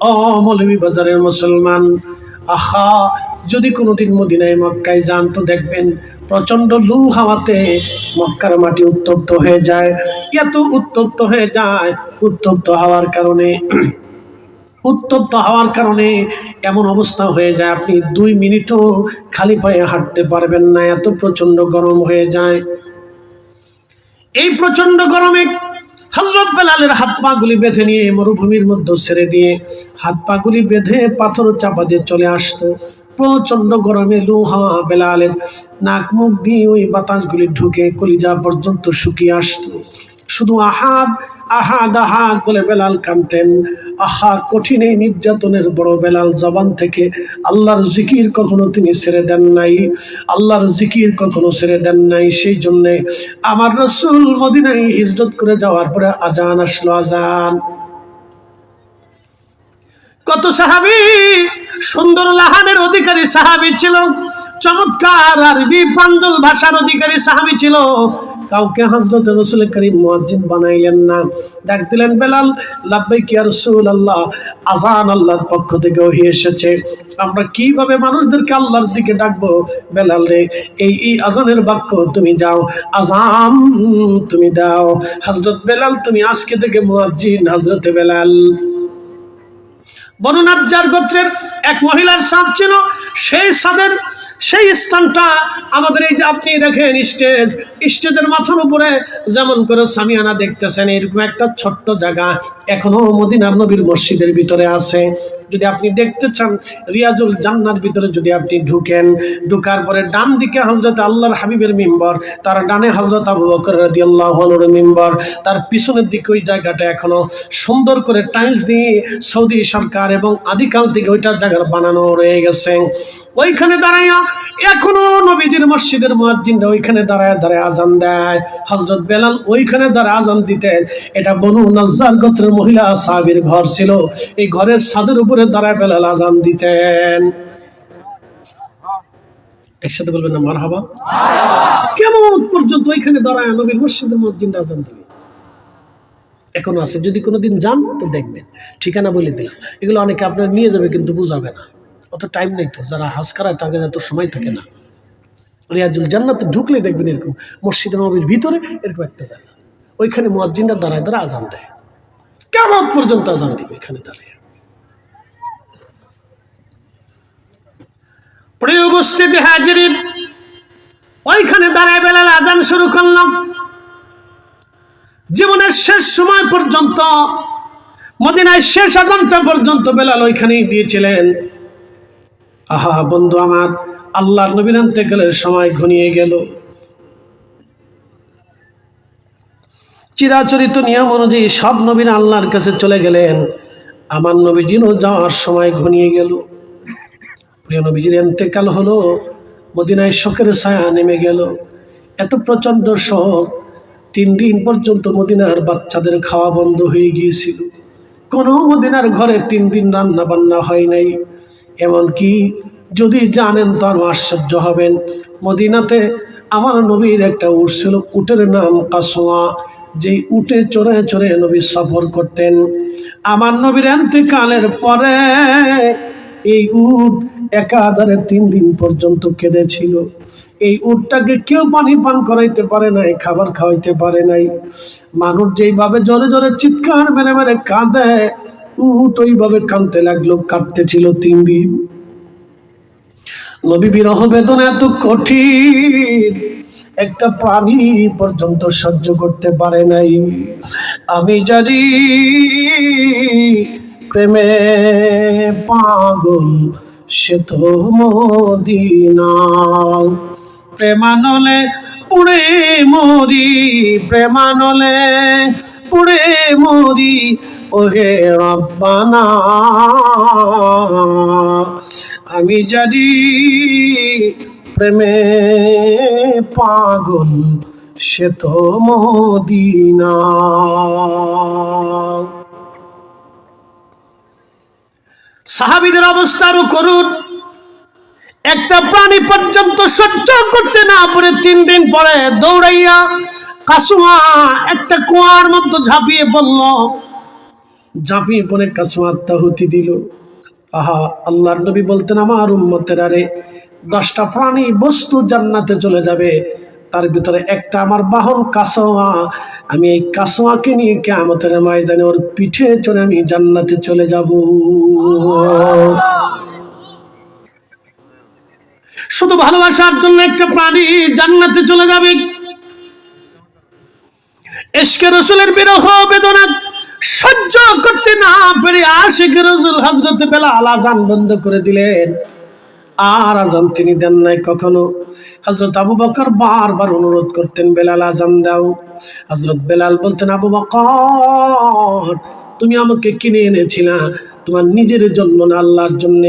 ও মৌলভীবাজারের মুসলমান, আহা, যদি কোনোদিন মদিনায় মক্কায় যান তো দেখবেন প্রচন্ড লু হাওয়াতে মক্কার মাটি উত্তপ্ত হয়ে যায়। এত উত্তপ্ত হয়ে যায়, উত্তপ্ত হওয়ার কারণে এমন অবস্থা হয়ে যায় আপনি 2 মিনিটও খালি পায়ে হাঁটতে পারবেন না, এত প্রচন্ড গরম হয়ে যায়। এই প্রচন্ড গরমে হযরত বেলালের হাত পা গুলি বেঁধে নিয়ে মরুভূমির মধ্যে ছেড়ে দিয়ে হাত পা গুলি বেঁধে পাথর চাপা দিয়ে চলে আসতো। প্রচন্ড গরমে লু হাওয়া বেলালের নাক মুখ দিয়ে ওই বাতাসগুলি ঢুকে কলিজা পর্যন্ত শুকিয়ে আসতো। শুধু আহাদ আহাদ আহাদ বলে বেলাল কাঁদতেন। আহা, কঠিন এই নির্যাতনের বড় বেলাল জবান থেকে আল্লাহর জিকির কখনো তিনি ছেড়ে দেন নাই, আল্লাহর জিকির কখনো ছেড়ে দেন নাই। সেই জন্যে আমার রাসূল মদিনায় হিজরত করে যাওয়ার পরে আজান আসলো, আজান। কত সাহাবী সুন্দর লাহানের অধিকারী সাহাবী ছিল, চমৎকার আরবি প্রাঞ্জল ভাষার অধিকারী সাহাবী ছিল। কাউকে হযরত রাসূল করিম মুয়াজ্জিন বানাইলেন না, ডাক দিলেন বেলাল, লাব্বাইক ইয়া রাসূলুল্লাহ, আযান আল্লাহর পক্ষ থেকে ওহী এসেছে, আমরা কিভাবে মানুষদেরকে আল্লাহর দিকে ডাকবো? বেলাল রে, এই আযানের বাক্য তুমি যাও, আযান তুমি দাও। হযরত বেলাল, তুমি আজকে থেকে মুয়াজ্জিন হযরতে বেলাল। বনু নাজ্জার গোত্রের এক মহিলার সাদ ছিল, সেই স্থানটা আমাদের এই যে আপনি দেখেন স্টেজের মাথার উপরে যেমন করে সামিয়ানা দেখতেছেন, এরকম একটা ছোট্ট জায়গা এখনো মদিনার নবীর মসজিদের ভিতরে আছে। যদি আপনি দেখতে চান, রিয়াজুল জান্নার ভিতরে যদি আপনি ঢুকার পরে ডান দিকে হযরত আল্লাহর হাবিবের মিম্বর, তার ডানে হযরত আবু বকর রাদিয়াল্লাহু আনহুর মিম্বর, তার পিছনের দিকে ওই জায়গাটা এখনো সুন্দর করে টাইলস দিয়ে সৌদি সরকার এবং আদিকাল থেকে ওইটা জায়গার বানানো রয়ে গেছে। ওইখানে দাঁড়াইয়া এখনো নবীজির মসজিদের মুয়াজ্জিনরা ওইখানে দাঁড়ায় আজান দেয়। হযরত বেলাল ওইখানে দাঁড়ায় আজান দিতেন। এটা বনু নাজ্জার গোত্রের মহিলা সাহাবীর ঘর ছিল, এই ঘরের ছাদের উপরে দাঁড়ায় বেলাল আজান দিতেন। একসাথে বলবেন না মারহাবা? কিয়ামত পর্যন্ত ওইখানে দাঁড়ায় নবীর মসজিদের মুয়াজ্জিনরা আজান দিবে, এখনো আছে। যদি কোনোদিন যান তো দেখবেন, ঠিকানা বলে দিলাম। এগুলো অনেকে আপনারা নিয়ে যাবে কিন্তু বুঝাবে না, অত টাইম নেই তো, যারা হাজ করায় তাদের এত সময় থাকে না। রিয়াজুল জান্নাতে ঢুকলে দেখবেন এরকম মসজিদ নববীর ভিতরে এরকম একটা জায়গা, ওইখানে মুয়াজ্জিনরা দাঁড়ায় আজান দেয়, কিয়ামত পর্যন্ত আজান দিবে এখানে দাঁড়ায়। প্রিয় উপস্থিতি হাজিরিন, ওইখানে দাঁড়ায় বেলাল আজান শুরু করলাম। জীবনের শেষ সময় পর্যন্ত, মদিনায় শেষ আজানটা পর্যন্ত বেলাল ওইখানেই দিয়েছিলেন। আহা বন্ধু আমার, আল্লাহর নবীর ইন্তেকালের সময় ঘনিয়ে গেল। চিরাচরিত নিয়ম অনুযায়ী সব নবীরা আল্লাহর কাছে চলে গেলেন, আমার নবীজিরও যাওয়ার সময় ঘনিয়ে গেল। প্রিয় নবীজির ইন্তেকাল হলো, মদিনায় শোকের ছায়া নেমে গেল। এত প্রচন্ড শোক, 3 দিন পর্যন্ত মদিনার বাচ্চাদের খাওয়া বন্ধ হয়ে গিয়েছিল। কোনো মদিনার ঘরে 3 দিন রান্না বান্না হয় নাই। এমনকি যদি জানেন তো আরো আশ্চর্য হবেন, মদিনাতে আমার নবীর একটা উট ছিল, উটের নাম কাসওয়া। যেই উটে চড়ে চড়ে নবী সফর করতেন। আমার নবীর ইন্তেকালের পরে এই উট একাধারে 3 দিন পর্যন্ত কেঁদেছিল। এই উটটাকে কেউ পানি পান করাইতে পারে নাই, খাবার খাওয়াইতে পারে নাই। মানুষ যেইভাবে জোরে জোরে চিৎকার মেরে মেরে কাঁদে, উট ওইভাবে কাঁদতে লাগলো, কাঁদতেছিল 3 দিন। নবী বিরহ বেদনা এত কঠিন, একটা প্রাণী পর্যন্ত সহ্য করতে পারে নাই। আমি জানি প্রেমে পাগল সে তো মদিনা, প্রেমানলে পুড়ে মরি, প্রেমানলে পুড়ে মরি ওহে রব্বানা। আমি জানি প্রেমে পাগল সে তো মদিনা। সাহাবীদের অবস্থা আরো করুন। একটা প্রাণী পর্যন্ত সহ্য করতে না পারে 3 দিন পরে দৌড়াইয়া কাসুয়া একটা কুয়ার মধ্যে ঝাঁপিয়ে পড়ল, ঝাঁপিয়ে পড়ে কাসুয়া আত্মাহুতি দিল। আহা, আল্লাহর নবী বলতেন আমার উম্মতেরা রে, 10টা প্রাণী বস্তু জান্নাতে চলে যাবে, তার ভিতরে একটা আমার বাহন কাসোয়া। আমি এই কাসোয়াকে নিয়ে কিয়ামতের ময়দানে ওর পিঠে চড়ে আমি জান্নাতে চলে যাব। শুধু ভালোবাসার জন্য একটা প্রাণী জান্নাতে চলে যাবে। ইশকে রাসূলের বিরহ বেদনা সহ্য করতে না পেরে আশিক রাসূল হযরত বেলাল আযান বন্ধ করে দিলেন। আর আযান তিনি দেন নাই কখনো। হযরত আবু বকর বারবার অনুরোধ করতেন, বেলাল আযান দাও। হযরত বেলাল বলতেন, আবু বকর তুমি আমাকে কিনে এনেছিলা, তোমার নিজের জন্য না, আল্লাহর জন্য।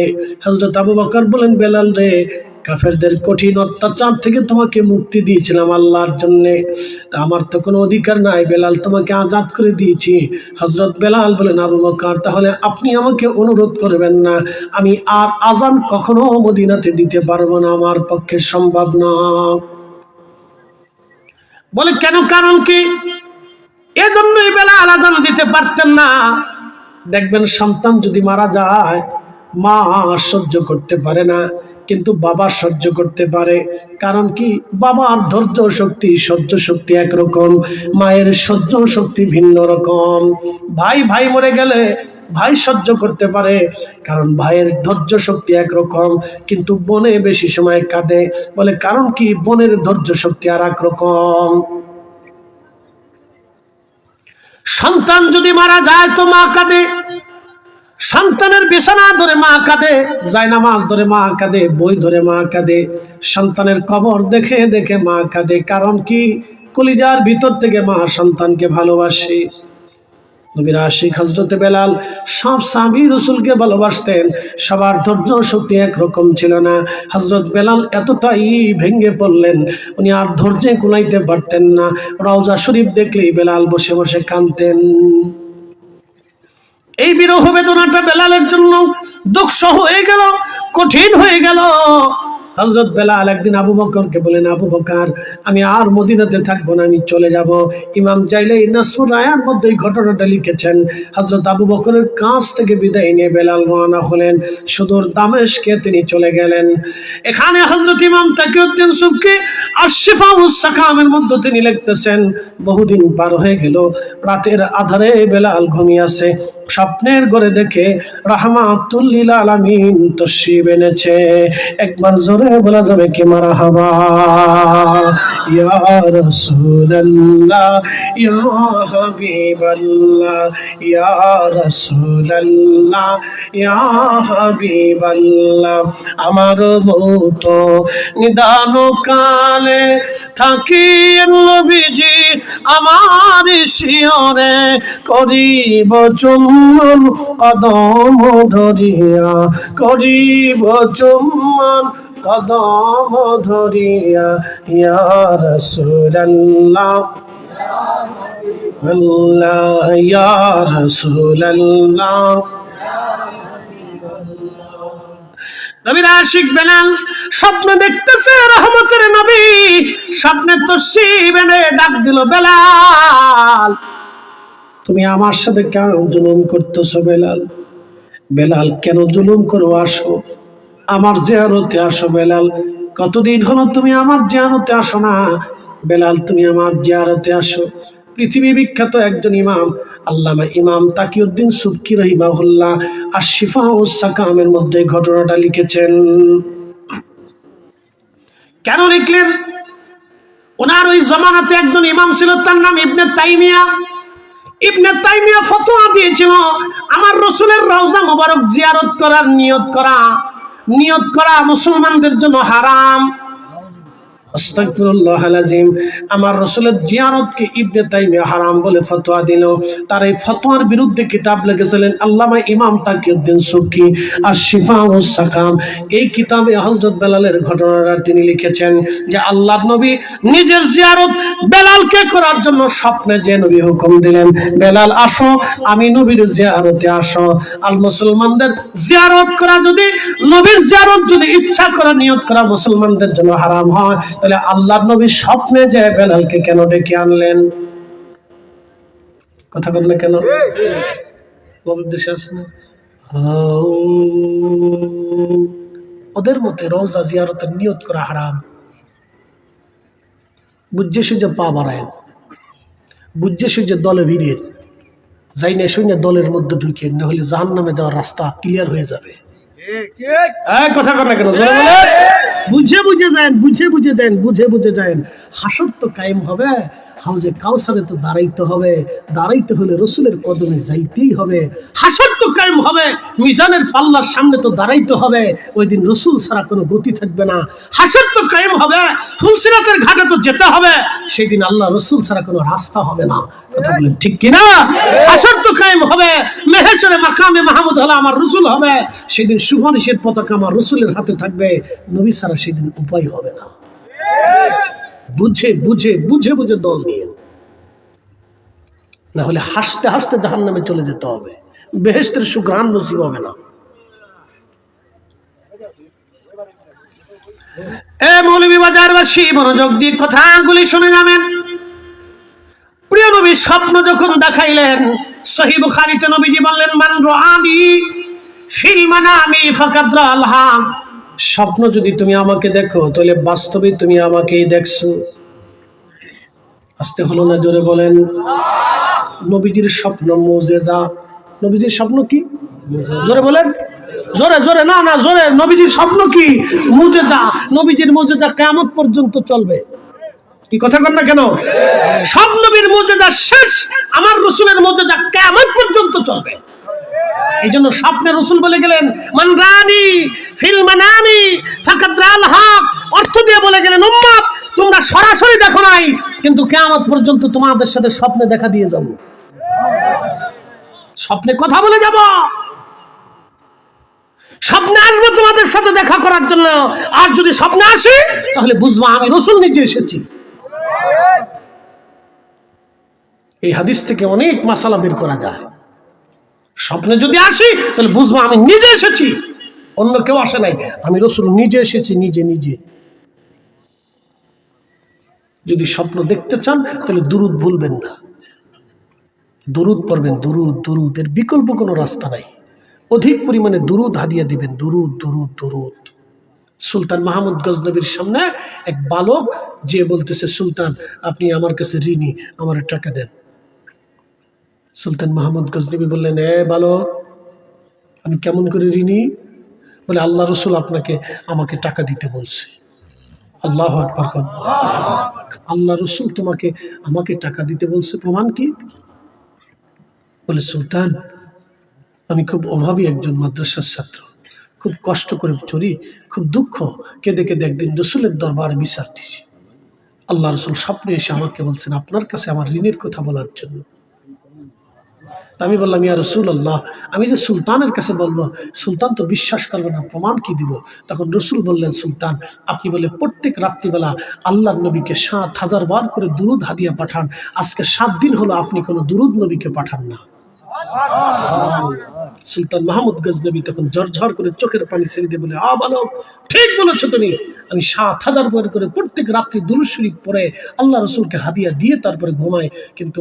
হযরত আবু বকর বলেন, বেলাল রে, কাফেরদের কঠিন অত্যাচার থেকে তোমাকে মুক্তি দিয়েছিলাম আল্লাহর জন্য, আমার তো কোনো অধিকার নাই, বেলাল তোমাকে আজাদ করে দিয়েছি। হযরত বেলাল বলেন, আবু বকর তাহলে আপনি আমাকে অনুরোধ করবেন না, আমি আর আজান কখনো মদিনাতে দিতে পারবো না, আমার পক্ষে সম্ভব না। বলে কেন, কারণ কি? এজন্যই বেলাল আজান দিতে পারতেন না। দেখবেন সন্তান যদি মারা যায়, মা সহ্য করতে পারে না, কিন্তু বাবা সহ্য করতে পারে। কারণ কি? বাবার ধৈর্য শক্তি, সহ্য শক্তি একরকম, মায়ের সহ্য শক্তি ভিন্ন রকম। ভাই মরে গেলে ভাই সহ্য করতে পারে, কারণ ভাইয়ের ধৈর্য শক্তি একরকম, কিন্তু বোনে বেশি সময় কাঁদে। বলে কারণ কি? বোনের ধৈর্য শক্তি আর একরকম। সন্তান যদি মারা যায় তো মা কাঁদে, সন্তানের বিছানা ধরে মা কাঁদে, জায়নামাজ ধরে মা কাঁদে, বই ধরে মা কাঁদে, সন্তানের কবর দেখে দেখে মা কাঁদে। কারণ কি? কলিজার ভিতর থেকে মা সন্তানকে ভালোবাসে। নবীর আশিক হযরত বেলাল সব সাহাবী রাসূলকে ভালোবাসতেন, সবার ধৈর্য শক্তি একরকম ছিল না। হযরত বেলাল এতটাই ভেঙে পড়লেন, উনি আর ধৈর্যে কুলাইতে পারতেন না। রওজা শরীফ দেখলেই বেলাল বসে বসে কাঁদতেন। এই বিরহ বেদনাটা বেলালের জন্য দুঃসহ হয়ে গেল, কঠিন হয়ে গেল। হযরত বেলাল একদিন আবু বকরকে বলেন, আবু বকর আমি আর মদিনাতে থাকবো না, আমি চলে যাব। ইমাম চাইলে নাসরুল রায়ার মধ্যে এই ঘটনাটা লিখেছেন। হযরত আবু বকরের কাছ থেকে বিদায় নিয়ে বেলাল রওনা হলেন, সুদূর দামেস্কে তিনি চলে গেলেন। এখানে হযরত ইমাম তাকিউদ্দিন সুবকি আশ-শিফা ওয়াস সাকামের মধ্যে তিনি লিখতেছেন, বহুদিন পার হয়ে গেল, রাতের আধারে বেলাল ঘুমিয়ে আছে, স্বপ্নের ঘরে দেখে রাহমাতুল লিল আলামিন তশরিফ এনেছে। একবার জোরে বলা যাবে কি মারহাবা? ইয়া রাসূলুল্লাহ, ইয়া হাবিবাল্লাহ, ইয়া রাসূলুল্লাহ, ইয়া হাবিবাল্লাহ। আমার মৌত নিদান কালে থাকি নবীজি আমার শিয়রে, করিব চুম্বন কদম ধরিয়া, করিব চুম্বন কদম ধরিয়া। ইয়া রাসূলুল্লাহ, আল্লাহ ইয়া রাসূলুল্লাহ। নবীর আশিক বেলাল স্বপ্ন দেখতেছে রহমতের নবী, স্বপ্নে তশরিফ এনে ডাক দিল, বেলাল তুমি আমার সাথে কেন জুলুম করতেছো? বেলাল, বেলাল কেন জুলুম করো? আসো আমার জিয়ারতে আসো। বেলাল কতদিন হলো তুমি আমার জিয়ারতে আসো না? বেলাল তুমি আমার জিয়ারতে আসো। পৃথিবী বিখ্যাত একজন ইমাম আল্লামা ইমাম তাকিউদ্দিন সুবকি রাহিমাহুল্লাহ আশ-শিফা ওয়াস সাকামের মধ্যে ঘটনাটা লিখেছেন। কেন লিখলেন? ওনার ওই জমানাতে একজন ইমাম ছিল, তার নাম ইবনে তাইমিয়া। ইবনে তাইমিয়া ফতোয়া দিয়েছিল, আমার রাসূলের রওজা মোবারক জিয়ারত করার নিয়ত করা মুসলমানদের জন্য হারাম। আস্তাগফিরুল্লাহল আযীম। আমার রাসূলের জিয়ারতকে ইবনে তাইমিয়া হারাম বলে ফতোয়া দিল। তার এই ফতোয়ার বিরুদ্ধে কিতাব লিখেছিলেন আল্লামা ইমাম তাকিউদ্দিন সুবকি আশ-শিফা ওয়াস সাকাম। এই কিতাবে হযরত বেলালের ঘটনাটা তিনি লিখেছেন যে আল্লাহর নবী নিজের জিয়ারত বেলালকে করার জন্য স্বপ্নে যে নবী হুকুম দিলেন, বেলাল আসো আমি নবীর জিয়ারতে আসো। আর মুসলমানদের জিয়ারত করা যদি, নবীর জিয়ারত যদি ইচ্ছা করা নিয়ত করা মুসলমানদের জন্য হারাম হয়, তাহলে আল্লাহর নবী স্বপ্নে যে বেলালকে কেন ডেকে আনলেন? কথা বল না কেন? আমাদের দেশে আছে না ওদের মতে রওজা জিয়ারতের নিয়ত করা হারাম। বুঝছে সুঝে পা বাড়ায়, বুঝছে সুঝে দলে ভিড়েন, যাই না শুনে দলের মধ্যে ঢুকেন, না হলে জাহান্নামে যাওয়ার রাস্তা ক্লিয়ার হয়ে যাবে। কথা কর না কেন? বুঝে বুঝে যান, বুঝে বুঝে দেন, বুঝে বুঝে যান। হাসর তো কায়েম হবে, হাউজে কাউসারে তো দাঁড়াইতে হবে, দাঁড়াইতে হলে রসুলের কদমে যাইতেই হবে। হাসর তো কায়েম হবে, মিজানের পাল্লার সামনে তো দাঁড়াইতে হবে, ওই দিন রসুল ছাড়া কোনো গতি থাকবে না। হাসর তো কায়েম হবে, ফুলসিরাতের ঘাটে তো যেতে হবে, সেই দিন আল্লাহ রসুল ছাড়া কোনো রাস্তা হবে না। কথা বলেন ঠিক কিনা? হাসর তো কায়েম হবে, মেহেশরে মাকামে মাহমুদ হলো আমার রসুল হবে, সেদিন সুপারিশের পতাকা আমার রসুলের হাতে থাকবে, নবী ছাড়া সেদিন উপায় হবে না। বুঝে বুঝে বুঝে বুঝে দল নিয়ে, না হলে হাসতে হাসতে জাহান্নামে চলে যেতে হবে, বেহেশতের সুঘ্রাণ নসিব হবে না। মৌলভীবাজারবাসী মনোযোগ দিয়ে কথাগুলি শুনে যাবেন। প্রিয় নবী স্বপ্ন যখন দেখাইলেন, সহিহ বুখারীতে নবীজি বললেন, মান রাআনি ফিল মানামি ফাকাদ রাআল হক। স্বপ্ন যদি তুমি আমাকে দেখো, তাহলে বাস্তবে তুমি আমাকেই দেখছো। আসতে হলো না, জোরে বলেন। নবীজির স্বপ্ন মুজিজা। নবীজির স্বপ্ন কি? জোরে বলেন, জোরে জোরে, না না জোরে। নবীজির স্বপ্ন কি? মুজিজা। নবীজির মুজিজা কিয়ামত পর্যন্ত চলবে। কি কথা কর না কেন? সব নবীর মুজিজা শেষ, আমার রাসূলের মুজিজা কিয়ামত পর্যন্ত চলবে। এই জন্য স্বপ্নে রাসূল বলে গেলেন, মান রানি ফিল মানামি ফাকাদ রাআল হক। অর্থ দিয়ে বলে গেলেন, উম্মত তোমরা সরাসরি দেখো নাই, কিন্তু কিয়ামত পর্যন্ত তোমাদের সাথে স্বপ্নে দেখা দিয়ে যাব, স্বপ্নে কথা বলে যাব, স্বপ্নে আসবো তোমাদের সাথে দেখা করার জন্য। আর যদি স্বপ্নে আসি, তাহলে বুঝবা আমি রাসূল নিজে এসেছি। এই হাদিস থেকে অনেক মাসালা বের করা যায়। স্বপ্নে যদি আসি, তাহলে বুঝবা আমি নিজে এসেছি, অন্য কেউ আসে নাই, আমি রাসূল নিজে এসেছি, নিজে নিজে। যদি স্বপ্ন দেখতে চান, তাহলে দুরূদ ভুলবেন না, দুরূদ পড়বেন। দুরূদ, দুরূদ, এর বিকল্প কোনো রাস্তা নাই। অধিক পরিমাণে দুরূদ হাদিয়া দিবেন, দুরূদ দুরূদ দুরূদ। সুলতান মাহমুদ গজনবীর সামনে এক বালক যে বলতেছে, সুলতান আপনি আমার কাছে ঋণী, আমার টাকা দেন। সুলতান মাহমুদ গজনবী বললেন, এ বালক, আমি কেমন করে ঋণী? বলে, আল্লাহ রসুল আমাকে টাকা দিতে বলছে। আল্লাহু আকবার। আল্লাহ রসুল আমাকে টাকা দিতে বলছে, প্রমাণ কি? বলে, সুলতান আমি খুব অভাবী একজন মাদ্রাসার ছাত্র, খুব কষ্ট করে চলি, খুব দুঃখ, কেঁদে কেঁদে একদিন রসুলের দরবারে বিচার দিছি। আল্লাহ রসুল স্বপ্নে এসে আমাকে বলছেন আপনার কাছে আমার ঋণের কথা বলার জন্য। আমি বললাম, ইয়া রাসূলুল্লাহ, আমি যে সুলতানের কাছে বলবো, সুলতান তো বিশ্বাস করবে না, প্রমাণ কি দিব? তখন রসুল বললেন, সুলতান আপনি বলে প্রত্যেক রাত্রিবেলা আল্লাহর নবীকে ৭,০০০ বার করে দুরূদ হাদিয়া পাঠান, আজকে ৭ দিন হলো আপনি কোনো দুরূদ নবীকে পাঠান না। সুলতান মাহমুদ গজনবী তখন ঝরঝর করে চোখের পানি ছেড়ে দিয়ে বলে, বালক, ঠিক বলেছো তুমি, আমি ৭,০০০ বার করে প্রত্যেক রাত্রি দুরূদ শরীফ পড়ে আল্লাহ রসুলকে হাদিয়া দিয়ে তারপরে ঘুমাই, কিন্তু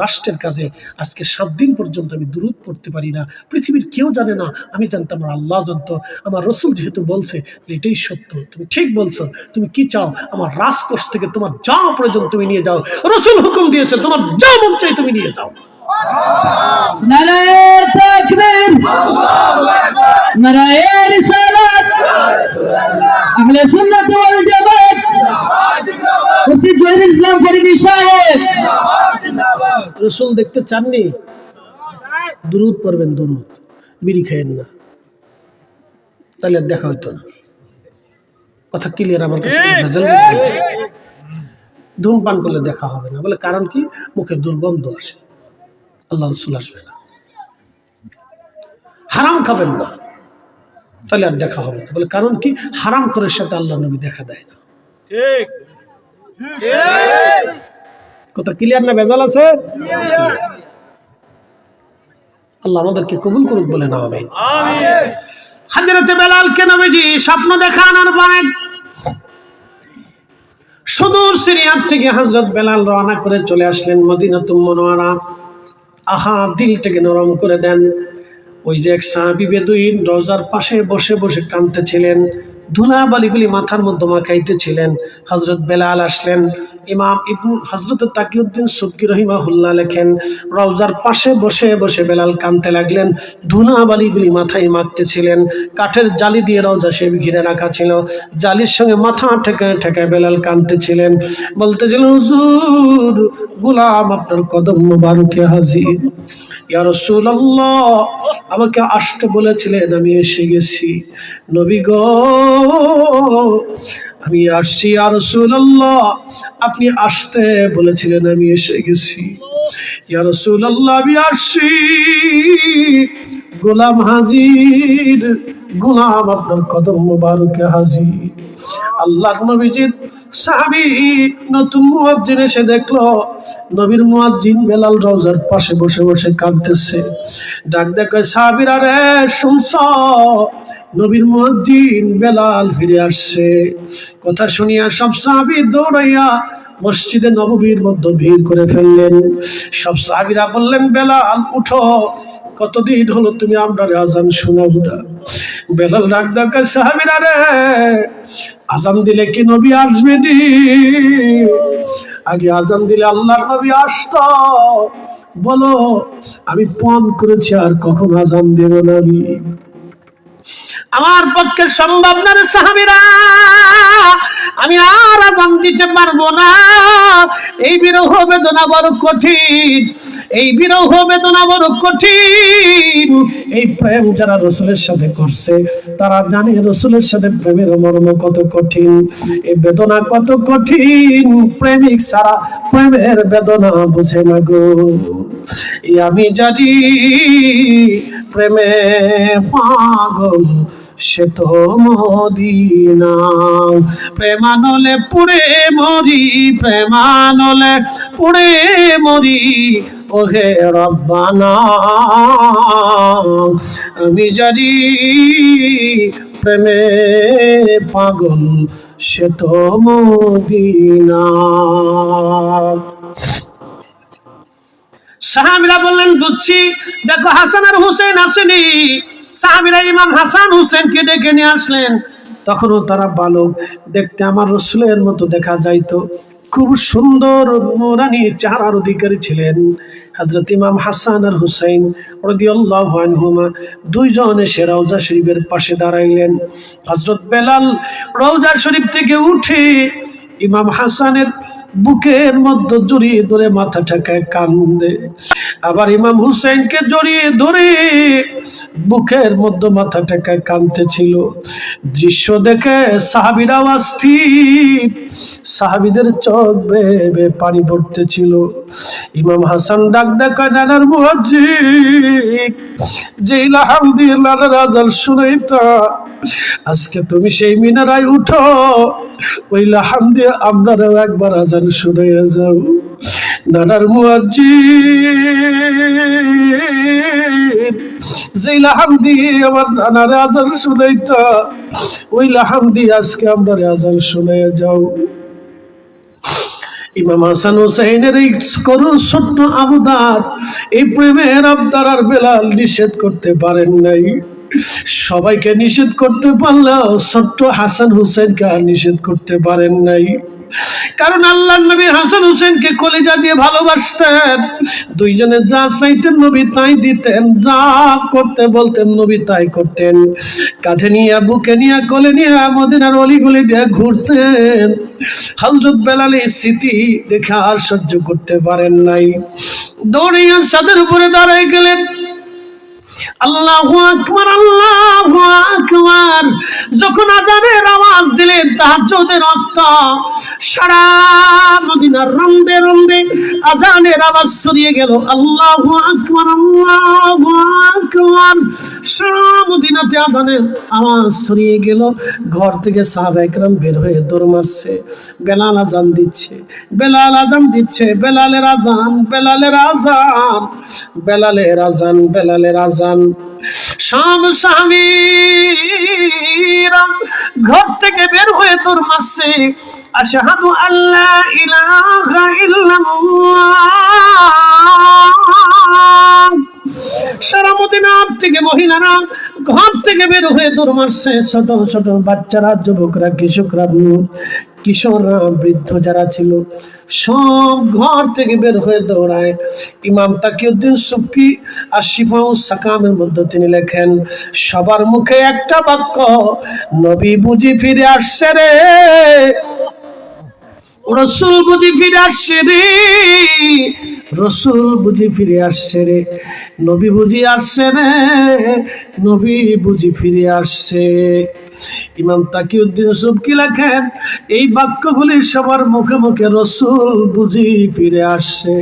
রাষ্ট্রের কাজে আজকে ৭ দিন পর্যন্ত আমি দুরূদ পড়তে পারি না। পৃথিবীর কেউ জানে না, আমি জানতাম, আমার আল্লাহ জানতো, আমার রসুল যেহেতু বলছে এটাই সত্য। তুমি ঠিক বলছো, তুমি কি চাও? আমার রাজকোষ থেকে তোমার যা প্রয়োজন তুমি নিয়ে যাও, রসুল হুকুম দিয়েছে, তোমার যা মন চাই তুমি নিয়ে যাও। নারায়ে তাকবীর, নারায়ে রিসালাত, আহলে সুন্নাত ওয়াল জামাত, মুফতি জহিরুল ইসলাম ফরিদী সাহেব। রসুল দেখতে চাননি? দুরূদ পড়বেন, দুরূদ, বিড়ি খাইয়েন না, তাহলে আর দেখা হইতো না। কথা ক্লিয়ার? আমার কাছে ধূমপান করলে দেখা হবে না, বলে কারণ কি? মুখে দুর্গন্ধ আসে, আল্লাহ রসুল আসবে না। হারাম খাবেন না, তাহলে আর দেখা হবে না, বলে কারণ কি? হারাম করার সাথে আল্লাহ নবী দেখা দেয় না। কথা ক্লিয়ার না? ভেজাল আছে? আল্লাহ আমাদেরকে কবুল করুক, বলে না আমিন। হযরত বেলালকে নবীজি স্বপ্ন দেখানোর পরে সুদূর সিরিয়ার থেকে হযরত বেলাল রওনা করে চলে আসলেন মদিনাতুল মুনাওয়ারা। আহা, দিলটাকে নরম করে দেন। ওই যে এক সাহাবী বেদুইন রওজার পাশে বসে বসে কাঁদতেছিলেন, ধুলাবালিগুলি মাথার মধ্যে মাখাইতেছিলেন। হযরত বেলাল আসলেন। ইমাম ইবনে হযরত তাকিউদ্দিন সুবকি রহিমাহুল্লাহ লেখেন, রওজার পাশে বসে বসে বেলাল কাঁদতে লাগলেন, ধুলাবালিগুলি মাথায় মাখতেছিলেন। কাঠের জালি দিয়ে রওজা শরীফ ঘিরে রাখা ছিল, জালির সঙ্গে মাথা ঠেকায় ঠেকায় বেলাল কাঁদতেছিলেন, বলতেছিলেন, হুজুর, গোলাম আপনার কদম মোবারকে হাজির। ইয়া রাসূলুল্লাহ, আমাকে আসতে বলেছিলেন, আমি এসে গেছি। নবী গো, আমি আসছি। ইয়া রাসূলুল্লাহ, আপনি আসতে বলেছিলেন, আমি এসে গেছি। ইয়া রাসূলুল্লাহ, আমি আসছি। গোলাম হাজির, গোলাম আপনার কদম মোবারকে হাজির। আল্লাহর নবীজির সাহাবী নতুন মুয়াজ্জিন এসে দেখলো নবীর মুয়াজ্জিন বেলাল রওজার পাশে বসে বসে কাঁদতেছে। ডাক দেখে, সাহাবীরা রে, শুনছ? নবীর মুয়াজ্জিন বেলাল ফিরে আসছে। কথা শুনিয়া সব সাহাবী দৌড়াইয়া মসজিদে নববীর মধ্যে ভিড় করে ফেললেন। সব সাহাবীরা বললেন, বেলাল উঠো, কতদিন হলো তুমি আমরা আজান শোনাবো না। বেলাল ডাক ডাকা, সাহাবীরা রে, আজান দিলে কি নবী আসবে নি? আগে আজান দিলে আল্লাহর নবী আসতো। বলো, আমি পণ করেছি আর কখন আজান দেব না? আমার পক্ষে সম্ভব না রে সাহাবীরা, আমি আর আজান দিতে পারবো না। এই বিরহ বেদনা বড় কঠিন, এই বিরহ বেদনা বড় কঠিন। এই প্রেম যারা রাসূলের সাথে করছে তারা জানে রাসূলের সাথে প্রেমের মর্ম কত কঠিন, এই বেদনা কত কঠিন। প্রেমিক সারা প্রেমের বেদনা বুঝে না গো। আমি জানি প্রেমে পাগল সে তো মদিনা, প্রেমানলে পুড়ে মরি, প্রেমানলে পুড়ে মরি, ওহে রব্বানা। আমি জানি প্রেমে পাগল সে তো মদিনা। সাহাবীরা বললেন, বুঝছি। দেখো, হাসান আর হুসেন আসেনি। সাহাবীরা ইমাম হাসান হুসেনকে ডেকে নিয়ে আসলেন। তখনও তারা বালক, দেখতে আমার রাসূলের মতো দেখা যাইতো। খুব সুন্দর নূরানী চেহারার অধিকারী ছিলেন হযরত ইমাম হাসান আর হুসাইন রাদিয়াল্লাহু আনহুমা। দুইজন এসে রওজা শরীফের পাশে দাঁড়াইলেন। হযরত বেলাল রওজা শরীফ থেকে উঠে ইমাম হাসানের বুকের মধ্যে জড়িয়ে ধরে মাথা ঠেকায় কান্দে, আবার ইমাম হুসেনকে জড়িয়ে ধরে বুকের মধ্যে মাথা ঠেকায় কাঁদতেছিল। দৃশ্য দেখে সাহাবীরা অস্থির, সাহাবীদের চোখ বেয়ে পানি পড়তেছিল। ইমাম হাসান ডাক দেখায়, নানার মুয়াজ্জিন, যেই লাহাম দিয়ে নানার আজান শুনাইতা, আজকে তুমি সেই মিনারায় উঠো, ওই লাহাম দিয়ে আপনারাও একবার আজান শুনাইয়া যাও। নানার মুয়াজ্জিন, যেই লাহাম দিয়ে আমার নানার আজান শুনাইতা, ওই লাহাম দিয়ে আজকে আমরা আজান শুনাইয়া যাও। ইমাম হাসান হুসাইনের এই করুণ ছোট্ট আবদার, এই প্রেমের আবদার আর বেলাল নিষেধ করতে পারেন নাই। সবাইকে নিষেধ করতে পারলেও ছোট্ট হাসান হুসেনকে আর নিষেধ করতে পারেন নাই। কারণ আল্লাহর নবী হাসান হুসেনকে কলিজা দিয়ে ভালোবাসতেন। দুইজনে যা চাইতেন নবী তাই দিতেন, যা করতে বলতেন নবী তাই করতেন। কাঁধে নিয়ে, বুকে নিয়ে, কোলে নিয়ে মদিনার অলিগলি দিয়ে ঘুরতেন। হযরত বেলালের স্মৃতি দেখে আর সহ্য করতে পারেন নাই, দৌড়িয়ে ছাদের উপরে দাঁড়ায় গেলেন। আল্লাহু আকবার, আল্লাহু আকবার। যখন আজানের আওয়াজ দিলেন, তাহাজ্জুদের ওয়াক্ত, সারা মদিনার রন্দে রন্দে আজানের আওয়াজ ছড়িয়ে গেল। আল্লাহু আকবার, আল্লাহু আকবার। সারা মদিনাতে আজানের আওয়াজ ছড়িয়ে গেল। ঘর থেকে সাহাবায়ে কেরাম বের হয়ে দৌড় মারছে। বেলাল আজান দিচ্ছে, বেলাল আজান দিচ্ছে, বেলালের আজান, বেলালের আজান, বেলালের আজান, বেলালের আজান। সব সাহাবীরা ঘর থেকে বের হয়ে দৌড় মারছে। আশহাদু আল্লা ইলাহা ইল্লাল্লাহ। সারা মদিনা থেকে মহিলারা ঘর থেকে বের হয়ে দৌড় মারছে, ছোট ছোট বাচ্চারা, যুবকরা, কিশোররা, বৃদ্ধ যারা ছিল সব ঘর থেকে বের হয়ে দৌড়ায়। ইমাম তাকিউদ্দিন সুবকি আর শিফাউস সাকামের মধ্যে তিনি লেখেন, সবার মুখে একটা বাক্য, নবী বুঝি ফিরে আসছে রে, রসুল বুঝি ফিরে আসছে রে, রসুল বুঝি ফিরে আসছে রে, নবী বুঝি আসছে রে, নবী বুঝি ফিরে আসছে। ইমাম তাকিউদ্দিন সুবকি লেখেন, এই বাক্যগুলি সবার মুখে মুখে রসুল বুঝি ফিরে আসছে।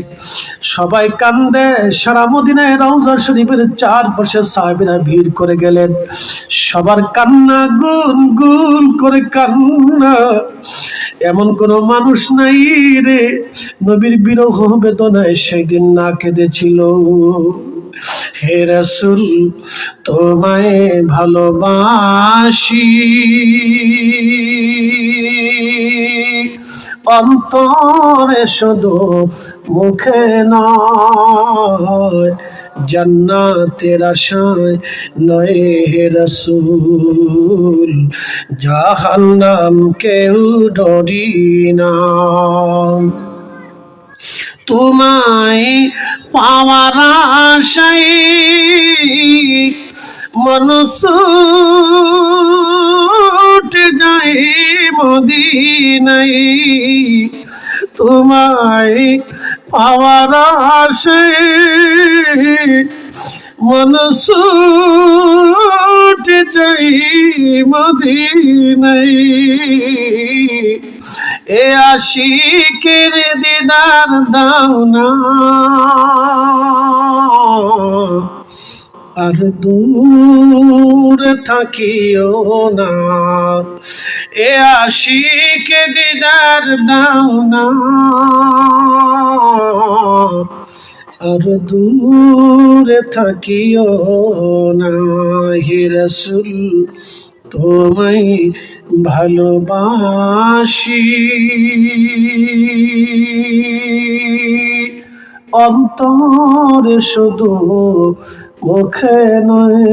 সবাই কান্দে, সারা মদিনায় রওজা শরীফের চারপাশে সাহাবীরা ভিড় করে গেলেন, সবার কান্না গুন গুন করে কান্না। এমন কোন মানুষ নাই রে নবীর বিরহ বেদনায় সেই দিন না কেঁদেছিল। হে রাসূল তোমায় ভালোবাসি, অন্তরে শুধু মুখে নয়, জান্নাতের আশায় নয় হে রাসূল, জাহান্নাম কেউ ডরি না। তোমায় পাওয়ার আশায় মানুষ ছুটে যায় মদিনায়, তোমায় পাওয়ার আশায় মানুষ ছুটে যায় মদিনায়। এ আশিকের দিদার দাও না, আর দূরে থাকিও না, এ আশিকে দিদার দাও না, আর দূরে থাকিও না। হে রাসূল তোমায় ভালোবাসি, অন্তরে শুধু মুখে নয়,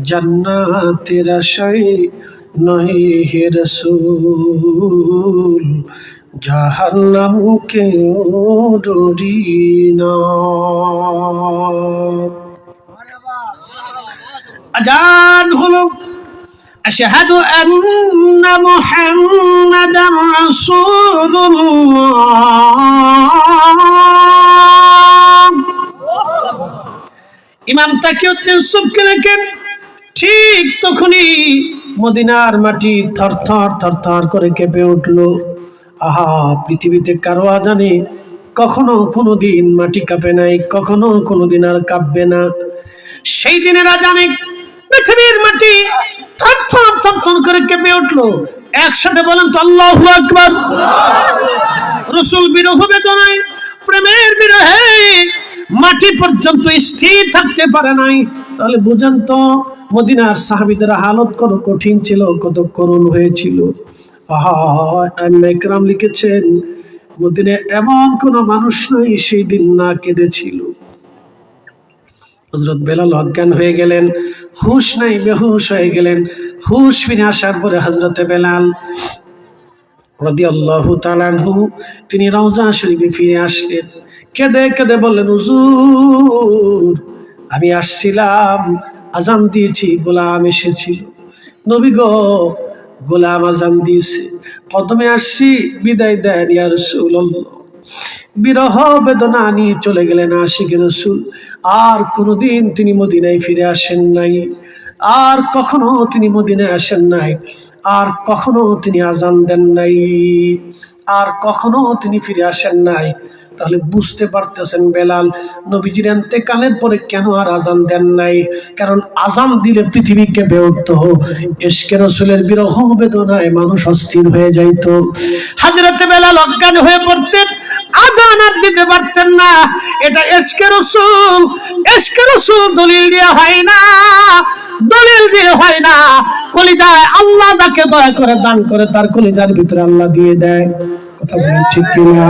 জান্নাতের আশায় নয় হে রাসূল, জাহান্নাম কেউ ডরি না। আজান হলো, আশহাদু আন্না মুহাম্মাদার রাসূলুল্লাহ। ইমাম তাকিউদ্দিন সুবকি লেখেন, ঠিক তখনই মদিনার মাটি থরথর থরথর করে কেঁপে উঠল। আহা, পৃথিবীতে কারো আজানে কখনো কোনোদিন মাটি কাঁপে নাই, কখনো কোনোদিন আর কাঁপবে না। সেই দিনের আজানে পৃথিবীর মাটি থরথর থরথর করে কেঁপে উঠলো। একসাথে বলেন তো আল্লাহু আকবার। রাসূল বিরহ বেদনায়, প্রেমের বিরহে মাটি পর্যন্ত স্থির থাকতে পারে নাই। তাহলে বুঝেন তো মদিনার সাহাবীদের হালত কত কঠিন ছিল, কত করুণ হয়েছিল। আহা, ইকরাম লিখেছেন, মদিনায় এমন কোন মানুষ নাই সেই দিন না কেঁদেছিল। হযরত বেলাল অজ্ঞান হয়ে গেলেন, হুঁশ নাই, বেহুশ হয়ে গেলেন। হুঁশ ফিরে আসার পরে হযরতে বেলাল রাদিয়াল্লাহু তাআলা আনহু তিনি রওজা শরীফে ফিরে আসলেন। কেঁদে কেঁদে বললেন, হুজুর আমি আসছিলাম, আজান দিয়েছি, গোলাম এসেছিল। নবী গো, গোলাম আজান দিয়েছে, কদমে আসছি, বিদায় দেন ইয়া রাসূলুল্লাহ। বিরহ বেদনা নিয়ে চলে গেলেন আশিক রাসূল। আর কোনোদিন তিনি মদিনায় ফিরে আসেন নাই, আর কখনো তিনি মদিনায় আসেন নাই, আর কখনো তিনি আজান দেন নাই, আর কখনো তিনি ফিরে আসেন নাই। তাহলে বুঝতে পারতেছেন বেলাল নবীজির ইন্তেকালের পরে কেন আর আজান দেন নাই, কারণ আজান দিলে পৃথিবী কেঁপে উঠত। ইশকে রাসূলের বিরহ বেদনায় মানুষ অস্থির হয়ে যাইত। হযরতে বেলাল অজ্ঞান হয়ে পড়তেন, আজান আর দিতে পারতেন না। এটা ইশকে রাসূল, ইশকে রাসূল দলিল দিয়ে হয় না, দলিল দিয়ে হয় না। কলিজায় আল্লাহ যাকে দয়া করে দান করে তার কলিজার ভিতরে আল্লাহ দিয়ে দেয়। কথা বলেন ঠিক কিনা?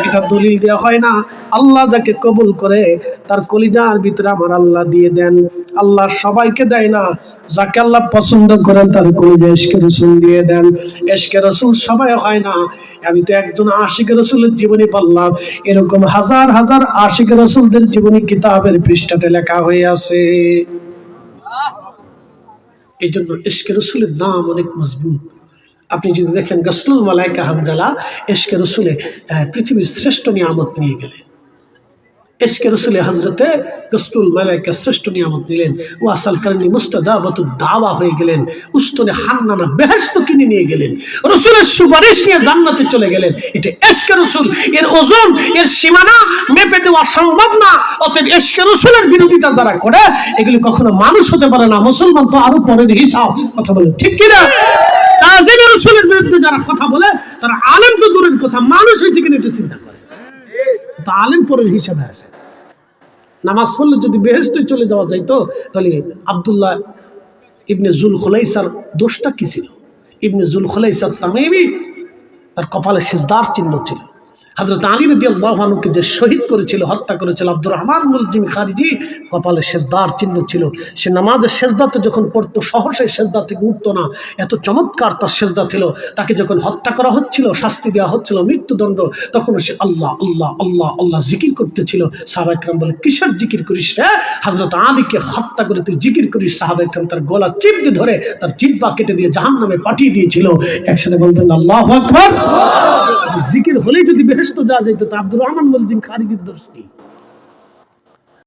এটা দলিল দেওয়া হয় না, আল্লাহ যাকে কবুল করে তার কলিজার ভিতরে আমার আল্লাহ দিয়ে দেন। আল্লাহ সবাইকে দেয় না, যাকে আল্লাহ পছন্দ করেন তার কলিজায় ইশকে রাসূল দিয়ে দেন। ইশকে রাসূল সবাই হয় না। আমি তো একজন আশিক রাসূলের জীবনী পড়লাম, এরকম হাজার হাজার আশিক রাসূলদের জীবনী কিতাবের পৃষ্ঠাতে লেখা হয়ে আছে। এই জন্য ইশকে রাসূলের নাম অনেক মজবুত। আপনি যদি দেখেন গসলুল মালাইকা হানজালা ইশকে রাসূলে পৃথিবীর শ্রেষ্ঠ নিয়ামত নিয়ে গেলেন। ইশকে রাসূলে হযরতে গসলুল মালাইকা শ্রেষ্ঠ নিয়ামত নিলেন। ওয়াসাল কারণী মুস্তাজাবাতুদ দাওয়া হয়ে গেলেন। উস্তনে হান্নানা বেহেশত কিনে নিয়ে গেলেন। রাসূলের সুপারিশ নিয়ে জান্নাতে চলে গেলেন। এটা ইশকে রাসূল, এর ওজন, এর সীমানা মেপে দেওয়া সম্ভব না। অতএব ইশকে রাসূলের বিরোধিতা যারা করে এগুলি কখনো মানুষ হতে পারে না, মুসলমান তো আরো পরের হিসাব। কথা বলেন ঠিক কিনা? তাজিম রাসূলের বিরুদ্ধে যারা কথা বলে তারা আলেম তো দূরের কথা, মানুষ হয়েছে কিনা এটা চিন্তা করে। তা আলেম পরের হিসাবে আসে। নামাজ পড়লে যদি বেহেশতে চলে যাওয়া যাইতো তাহলে আব্দুল্লাহ ইবনে জুল খুলাইসার দোষটা কি ছিল? ইবনে জুল খুলাইসার তামিমি, তার কপালে সিজদার চিহ্ন ছিল। হযরত আলী রাদিয়াল্লাহু আনহুকে যে শহীদ করেছিল, হত্যা করেছিল আব্দুর রহমান মুলজিম খারিজি, কপালে সিজদার চিহ্ন ছিল। সে নামাজের সিজদাতে যখন পড়তো সহসাই সিজদা থেকে উঠতো না, এত চমৎকার তার সিজদা ছিল। তাকে যখন হত্যা করা হচ্ছিল, শাস্তি দেওয়া হচ্ছিল, মৃত্যুদণ্ড, তখন সে আল্লাহ আল্লাহ আল্লাহ আল্লাহ জিকির করতেছিল। সাহাবা ইকরাম বলে, কিসের জিকির করিস রে? হযরত আলীকে হত্যা করে তুই জিকির করিস? সাহাবা ইকরাম তার গলা চিপ দিয়ে ধরে তার জিহ্বা কেটে দিয়ে জাহান্নামে পাঠিয়ে দিয়েছিল। একসাথে বলবেন আল্লাহু আকবার। জিকির হলেই যদি বেহেশত যাওয়া যেত, তা আব্দুর রহমান মুলজিম খারিজির দোষ কি?